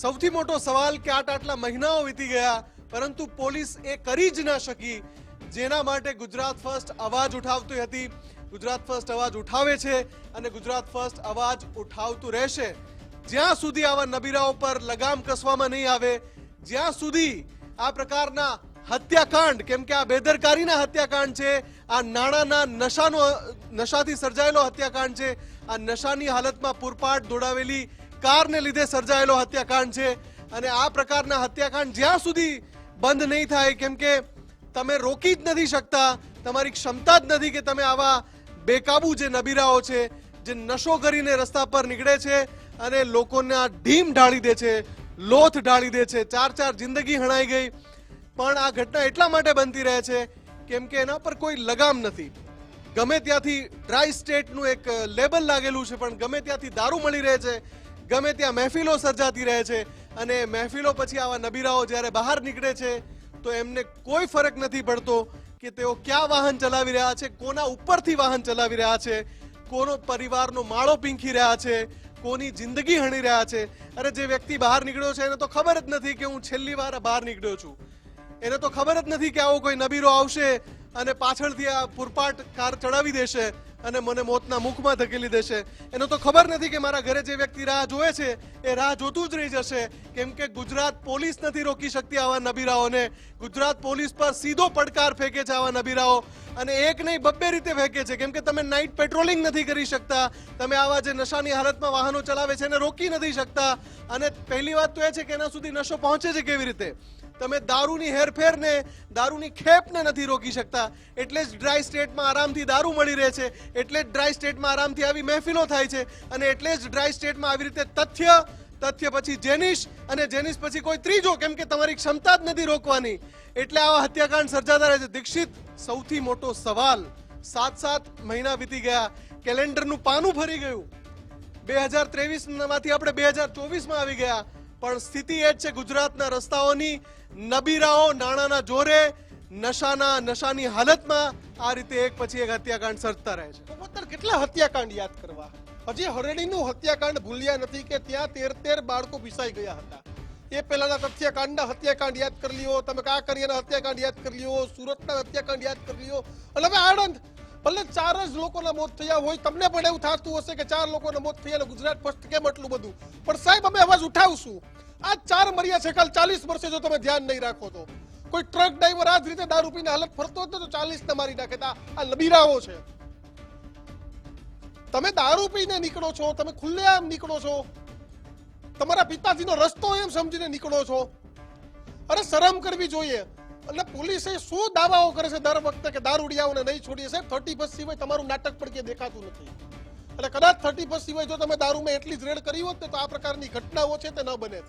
સૌથી મોટો સવાલ કે આટલા મહિનાઓ વીતી ગયા પરંતુ પોલીસ એ કરી જ ના શકી જેના માટે ગુજરાત ફર્સ્ટ અવાજ ઉઠાવતી હતી. ગુજરાત ફર્સ્ટ અવાજ ઉઠાવે છે અને ગુજરાત ફર્સ્ટ અવાજ ઉઠાવતું રહેશે જ્યાં સુધી આવા નબીરાઓ પર લગામ કસવામાં નહીં આવે, જ્યાં સુધી આ પ્રકારના હત્યાકાંડ, કેમ કે આ બેદરકારીના હત્યાકાંડ છે, આ નાણાના નશાથી સર્જાયેલો હત્યાકાંડ છે, આ નશાની હાલતમાં પૂરપાટ દોડાવેલી કારને લીધે સર્જાયેલો હત્યાકાંડ છે અને આ પ્રકારના હત્યાકાંડ જ્યાં સુધી બંધ નહીં થાય, કેમ કે તમે રોકી જ નથી શકતા, તમારી ક્ષમતા જ નથી કે તમે આવા બેકાબુ જે નબીરાઓ છે, જે નશો કરીને રસ્તા પર નીકળે છે અને લોકોને ઢીમ ઢાળી દે છે, લોથ ઢાળી દે છે, 4 જિંદગી હણાઈ ગઈ. પણ આ ઘટના એટલા માટે બનતી રહે છે કેમ કે એના પર કોઈ લગામ નથી. ગમે ત્યાંથી ડ્રાય સ્ટેટનું એક લેબલ લાગેલું છે પણ ગમે ત્યાંથી દારૂ મળી રહે છે, ગમે ત્યાં મહેફિલો સર્જાતી રહે છે અને મહેફિલો પછી આવા નબીરાઓ જ્યારે બહાર નીકળે છે તો એમને કોઈ ફરક નથી પડતો કે તેઓ ક્યાં વાહન ચલાવી રહ્યા છે, કોના ઉપરથી વાહન ચલાવી રહ્યા છે, કોનો પરિવારનો માળો પીંખી રહ્યા છે, કોની જિંદગી હણી રહ્યા છે. અરે જે વ્યક્તિ બહાર નીકળ્યો છે એને તો ખબર જ નથી કે હું છેલ્લી વાર બહાર નીકળ્યો છું. એને તો ખબર જ નથી કે આવો કોઈ નબીરો આવશે અને પાછળથી આ પૂરપાટ કાર ચડાવી દેશે અને મને મોતના મુખમાં ધકેલી દેશે. એને તો ખબર નથી કે મારા ઘરે જે વ્યક્તિ રાહ જોવે છે એ રાહ જોતું જ રહી જશે, કેમ કે ગુજરાત પોલીસ નથી રોકી શકતી આવા નબીરાઓને. ગુજરાત પોલીસ પર સીધો પડકાર ફેંકે છે આવા નબીરાઓ અને એક નહીં 2 રીતે ફેંકે છે, કેમ કે તમે નાઇટ પેટ્રોલિંગ નથી કરી શકતા, તમે આવા જે નશાની હાલતમાં વાહનો ચલાવે છે એને રોકી નથી શકતા. અને પહેલી વાત તો એ છે કે એના સુધી નશો પહોંચે છે કેવી રીતે. તમે દારૂની હેરફેરને, દારૂની ખેપને નથી રોકી શકતા. એટલે જ ડ્રાય સ્ટેટમાં આરામથી દારૂ મળી રહે છે, એટલે જ ડ્રાય સ્ટેટમાં આરામથી આવી મહેફિલો થાય છે અને એટલે જ ડ્રાય સ્ટેટમાં આવી રીતે તથ્ય પછી જેનિશ અને જેનિશ પછી કોઈ ત્રીજો, કેમ કે તમારી ક્ષમતા જ નથી રોકવાની. એટલે આવા હત્યાકાંડ સર્જાતા રહે છે. દીક્ષિત, સૌથી મોટો સવાલ, 7 મહિના વીતી ગયા, કેલેન્ડરનું પાનું ફરી ગયું, 2023 માંથી આપણે 2024માં આવી ગયા, પણ સ્થિતિ એ જ છે ગુજરાતના રસ્તાઓની. નબીરાઓ નાણાના જોરે નશાની હાલતમાં આ રીતે એક પછી એક હત્યાકાંડ સર્જતા રહે છે. કેટલા હત્યાકાંડ યાદ કરવા, હજી હરણીનું હત્યાકાંડ ભૂલ્યા નથી કે ત્યાં 13 બાળકો પીસાઈ ગયા હતા. એ પહેલાના હત્યાકાંડ યાદ કરી લ્યો, તમે કાંકરિયાના હત્યાકાંડ યાદ કરી લ્યો, સુરતના હત્યાકાંડ યાદ કરી લ્યો અને હવે આણંદ. ભલે 4 જ લોકોના મોત થયા હોય, તમને પણ એવું થતું હશે કે 4 લોકોના મોત થયા અને ગુજરાત ફર્સ્ટ કેમ આટલું બધું, પણ સાહેબ અમે અવાજ ઉઠાવશું. આ 4 મર્યા છે કાલ 40 વર્ષે જો તમે ધ્યાન નહીં રાખો તો. કોઈ ટ્રક ડ્રાઈવર આ જ રીતે દારૂ પીને હાલત ફરતો હતો તો 40 ને મારી નાખે. આ નબીરાઓ છે. તમે દારૂ પીને નીકળો છો, તમે ખુલ્લેઆમ નીકળો છો, તમારા પિતાજીનો રસ્તો એમ સમજીને નીકળો છો. અરે શરમ કરવી જોઈએ. અને પોલીસે શું દાવાઓ કરે છે દર વખતે કે દારૂડિયાઓને નહીં છોડીએ. સાહેબ 30 સિવાય તમારું નાટક પણ ક્યાંય દેખાતું નથી. અને કદાચ 30 સિવાય જો તમે દારૂમાં એટલી જ રેડ કરી હોત ને તો આ પ્રકારની ઘટનાઓ છે તે ન બને.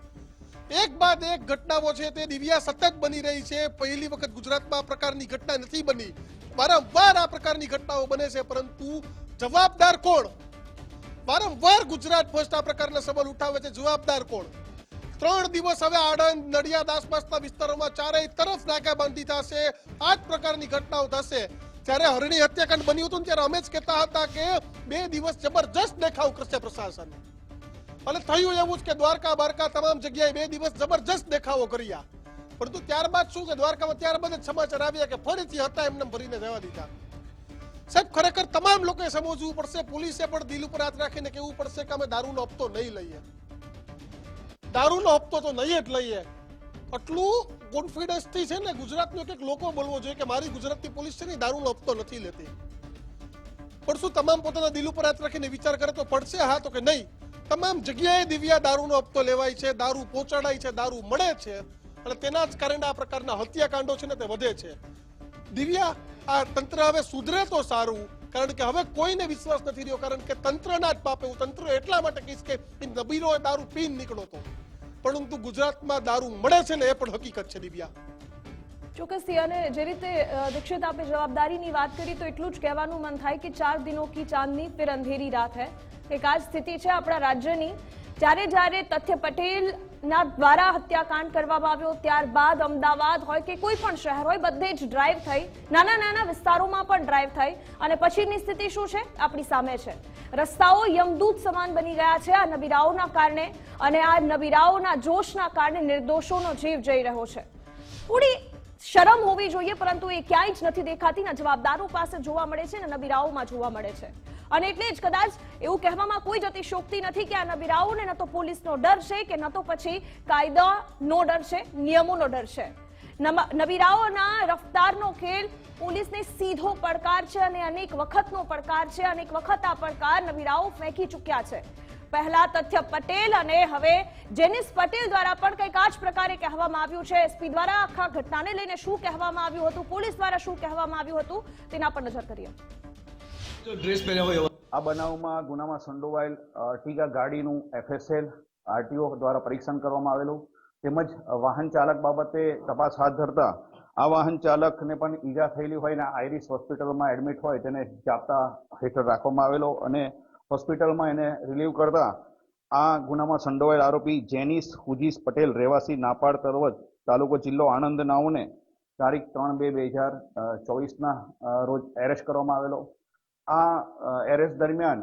એક બાદ એક ઘટનાઓ છે તે દિવ્યા સતત બની રહી છે. પહેલી વખત ગુજરાતમાં આ પ્રકારની ઘટના નથી બની, વારંવાર આ પ્રકારની ઘટનાઓ બને છે, પરંતુ જવાબદાર કોણ? વારંવાર ગુજરાત ફર્સ્ટ આ પ્રકારના સવાલ ઉઠાવે છે, જવાબદાર કોણ? 3 દિવસ હવે આણંદ, નડિયાદ, આસપાસના વિસ્તારોમાં ચારેય તરફ નાકાબંધી થશે, આ જ પ્રકારની ઘટનાઓ થશે. જ્યારે હરણી હત્યાકાંડ બન્યું હતું ત્યારે અમે જ કહેતા હતા કે 2 દિવસ જબરજસ્ત દેખાવ કરશે પ્રશાસન, અને થયું એવું જ કે દ્વારકા બારકા તમામ જગ્યાએ 2 દિવસ જબરજસ્ત દેખાવો કર્યા. પરંતુ ત્યારબાદ શું કે દ્વારકામાં ત્યારબાદ જ સમાચાર આવ્યા કે ફરીથી હતા એમને ભરીને જવા દીધા. સાહેબ ખરેખર તમામ લોકોએ સમજવું પડશે, પોલીસે પણ દિલ ઉપર હાથ રાખીને કહેવું પડશે કે અમે દારૂનો હપ્તો નહીં લઈએ, દારૂનો હપ્તો તો નહીં જ લઈએ. આટલું કોન્ફિડન્સથી છે ને ગુજરાતનો એક લોકો બોલવો જોઈએ કે મારી ગુજરાતની પોલીસ છે ને દારૂનો હપ્તો નથી લેતી. પણ શું તમામ પોતાના દિલ ઉપર હાથ રાખીને વિચાર કરે તો પડશે? હા તો કે નહીં. તમામ જગ્યાએ દિવ્યા દારૂનો હપ્તો લેવાય છે, દારૂ પહોંચાડાય છે, દારૂ મળે છે અને તેના જ કારણે આ પ્રકારના હત્યાકાંડો છે ને તે વધે છે. દિવ્યા, આ તંત્ર હવે સુધરે તો સારું, કારણ કે હવે કોઈને વિશ્વાસ નથી રહ્યો, કારણ કે તંત્રના જ પાપે. હું તંત્ર એટલા માટે કહીશ કે નબીરો દારૂ પીને નીકળો તો, પરંતુ ગુજરાતમાં દારૂ મળે છે ને એ પણ હકીકત છે. દિવ્યા, ચોક્કસથી. અને જે રીતે દીક્ષિત આપે જવાબદારીની વાત કરી તો એટલું જ કહેવાનું મન થાય કે 4 દિનો કી ચાંદની ફિર અંધેરી રાત હૈ. એક આ સ્થિતિ છે આપણા રાજ્યની. જ્યારે તથ્ય પટેલના દ્વારા હત્યાકાંડ કરવામાં આવ્યો, ત્યારબાદ અમદાવાદ હોય કે કોઈ પણ શહેર હોય, બધે જ ડ્રાઈવ થઈ, નાના વિસ્તારોમાં પણ ડ્રાઈવ થઈ, અને પછીની સ્થિતિ શું છે આપણી સામે છે. રસ્તાઓ યમદૂત સમાન બની ગયા છે આ નબીરાઓના કારણે, અને આ નબીરાઓના જોશના કારણે નિર્દોષોનો જીવ જઈ રહ્યો છે. થોડી શરમ હોવી જોઈએ, પરંતુ એ ક્યાંય જ નથી દેખાતી. ને જવાબદારો પાસે જોવા મળે છે ને નબીરાઓમાં જોવા મળે છે. અને એટલે જ કદાચ એવું કહેવામાં કોઈ જ અતિશયોક્તિ નથી કે આ નબીરાઓને ન તો પોલીસનો ડર છે કે ન તો પછી કાયદાનો ડર છે, નિયમોનો ડર છે. નબીરાઓના રફતારનો ખેલ પોલીસને સીધો પડકાર છે, અને અનેક વખતનો પડકાર છે. અનેક વખત આ પડકાર નબીરાઓ ફેંકી ચૂક્યા છે. પહેલા તથ્ય પટેલ અને હવે જેનિસ પટેલ દ્વારા પણ કંઈક આ જ પ્રકારે કહેવામાં આવ્યું છે. એસપી દ્વારા આખા ઘટનાને લઈને શું કહેવામાં આવ્યું હતું, પોલીસ દ્વારા શું કહેવામાં આવ્યું હતું, તેના પર નજર કરીએ. આ બનાવમાં ગુનામાં સંડોવાયેલ અર્ટિગા ગાડીનું FSL RTO દ્વારા પરીક્ષણ કરવામાં આવેલું, તેમજ વાહન ચાલક બાબતે તપાસ હાથ ધરતા આ વાહન ચાલકને પણ ઈજા થયેલી હોય અને આઈરિસ હોસ્પિટલમાં એડમિટ હોય તેને જાપ્તા હેઠળ રાખવામાં આવેલો, અને હોસ્પિટલમાં એને રિલીવ કરતા આ ગુનામાં સંડોવાયેલ આરોપી જેનિસ હુજીસ પટેલ રહેવાસી નાપાડ તરવદ તાલુકો જિલ્લો આણંદ નાઓને તારીખ 3/2/2024 રોજ એરેસ્ટ કરવામાં આવેલો. આ એરેસ્ટ દરમિયાન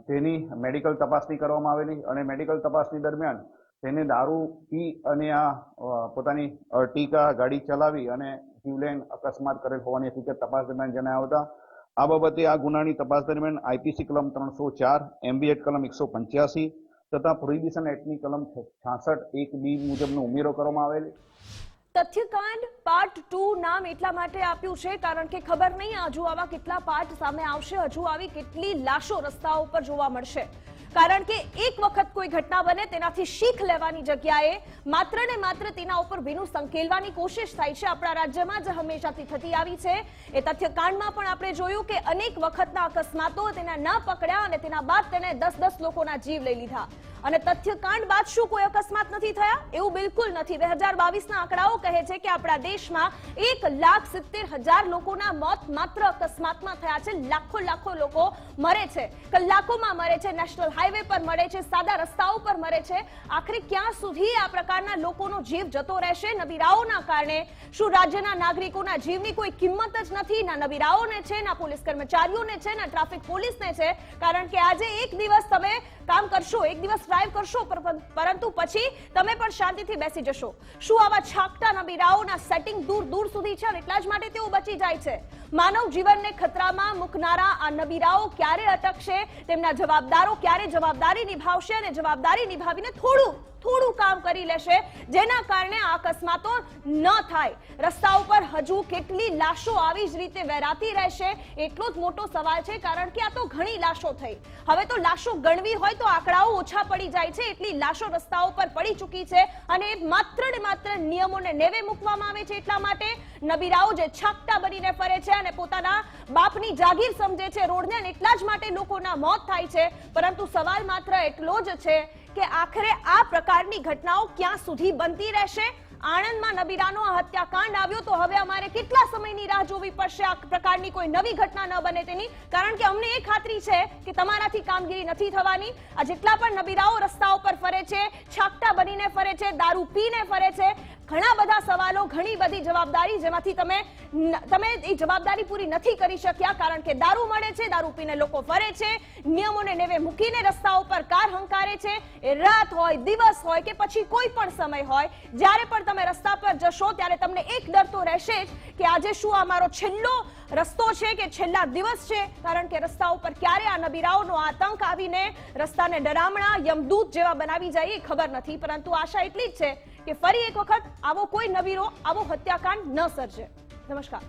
તેની મેડિકલ તપાસણી કરવામાં આવેલી, અને મેડિકલ તપાસણી દરમિયાન તેને દારૂ પી અને આ પોતાની અર્ટિગા ગાડી ચલાવી અને જીવલેણ અકસ્માત કરેલ હોવાની હકીકત તપાસ દરમિયાન જણાવ્યા હતા. આ બાબતે આ ગુનાની તપાસ દરમિયાન IPC કલમ 304, MB એક્ટ કલમ 185 તથા પ્રોહિબિશન એક્ટની કલમ 66(1)B મુજબનો ઉમેરો કરવામાં આવેલ. તથ્યકાંડ પાર્ટ 2 નામ એટલા માટે આપ્યું છે કારણ કે ખબર નહીં હજુ આવા કેટલા પાર્ટ સામે આવશે, હજુ આવી કેટલી લાશો રસ્તાઓ પર જોવા મળશે. કારણ કે એક વખત કોઈ ઘટના બને તેનાથી શીખ લેવાની જગ્યાએ માત્ર ને માત્ર તેના ઉપર ભીનું સંકેલવાની કોશિશ થાય છે. આપણા રાજ્યમાં જ હંમેશાથી થતી આવી છે. એ તથ્યકાંડમાં પણ આપણે જોયું કે અનેક વખતના અકસ્માતો તેને ન પકડ્યા અને તેના બાદ તેને 10-10 લોકોના જીવ લઈ લીધા. અને તથ્યકાંડ બાદ શું કોઈ અકસ્માત નથી થયા? એવું બિલકુલ નથી. 2022ના આંકડાઓ કહે છે કે આપણા દેશમાં 1,70,000 લોકોના મોત માત્ર અકસ્માતમાં થયા છે. લાખો લોકો મરે છે, કલાકોમાં મરે છે, નેશનલ હાઈવે પર મરે છે, સાદા રસ્તાઓ પર મરે છે. આખરે ક્યાં સુધી આ પ્રકારના લોકોનો જીવ જતો રહેશે નબીરાઓના કારણે? શું રાજ્યના નાગરિકોના જીવની કોઈ કિંમત જ નથી? ના નબીરાઓને છે, ના પોલીસ કર્મચારીઓને છે, ના ટ્રાફિક પોલીસને છે. કારણ કે આજે એક દિવસ તમે કામ કરશો, એક દિવસ ડ્રાઈવ કરશો, પરંતુ પછી તમે પણ શાંતિથી બેસી જશો. શું આવા છાકટા નબીરાઓના સેટિંગ દૂર સુધી છે અને એટલા જ માટે તેઓ બચી જાય છે? માનવ જીવનને ખતરામાં મૂકનારા આ નબીરાઓ ક્યારે અટકશે? તેમના જવાબદારો ક્યારે જવાબદારી નિભાવશે અને જવાબદારી નિભાવીને થોડું કામ કરી લેશે જેના કારણે આ અકસ્માતો ન થાય? રસ્તા ઉપર હજુ કેટલી લાશો આવી જ રીતે વહેરાતી રહેશે? એટલો જ મોટો સવાલ છે. કારણ કે આ તો ઘણી લાશો થઈ. હવે તો લાશો ગણવી હોય તો આંકડાઓ ઓછા પડી જાય છે. એટલી લાશો રસ્તાઓ પર પડી ચૂકી છે, અને માત્ર ને માત્ર નિયમોને નેવે મૂકવામાં આવે છે. એટલા માટે નબીરાઓ જે છાકટા બનીને ફરે છે અને પોતાના બાપની જાગીર સમજે છે રોડને, અને એટલા જ માટે લોકોના મોત થાય છે. પરંતુ સવાલ માત્ર એટલો જ છે કે આખરે આ પ્રકારની ઘટનાઓ ક્યાં સુધી બનતી રહેશે? આણંદમાં નબીરાનો હત્યાકાંડ આવ્યો તો હવે અમારે કેટલા સમયની રાહ જોવી પડશે આ પ્રકારની કોઈ નવી ઘટના ન બને તેની? કારણ કે અમને એ ખાતરી છે કે તમારાથી કામગીરી નથી થવાની. આ જેટલા પણ નબીરાઓ રસ્તાઓ પર ફરે છે, છાકટા બનીને ફરે છે, દારૂ પીને ફરે છે, ઘણા બધા સવાલો, ઘણી બધી જવાબદારી જેમાંથી તમે એ જવાબદારી પૂરી નથી કરી શક્યા. કારણ કે દારૂ મળે છે, દારૂ પીને લોકો ફરે છે, નિયમોને નેવે મૂકીને રસ્તાઓ પર કાર હંકારે છે. એ રાત હોય, દિવસ હોય કે પછી કોઈ પણ સમય હોય, જ્યારે પણ તમે રસ્તા પર જશો ત્યારે તમને એક ડર તો રહેશે જ કે આજે શું આ મારો છેલ્લો રસ્તો છે કે છેલ્લા દિવસ છે? કારણ કે રસ્તા ઉપર ક્યારે આ નબીરાઓનો આતંક આવીને રસ્તાને ડરામણા, યમદૂત જેવા બનાવી જાય એ ખબર નથી. પરંતુ આશા એટલી જ છે કે ફરી એક વખત આવો કોઈ નબીરો આવો હત્યાકાંડ ન સર્જે. નમસ્કાર.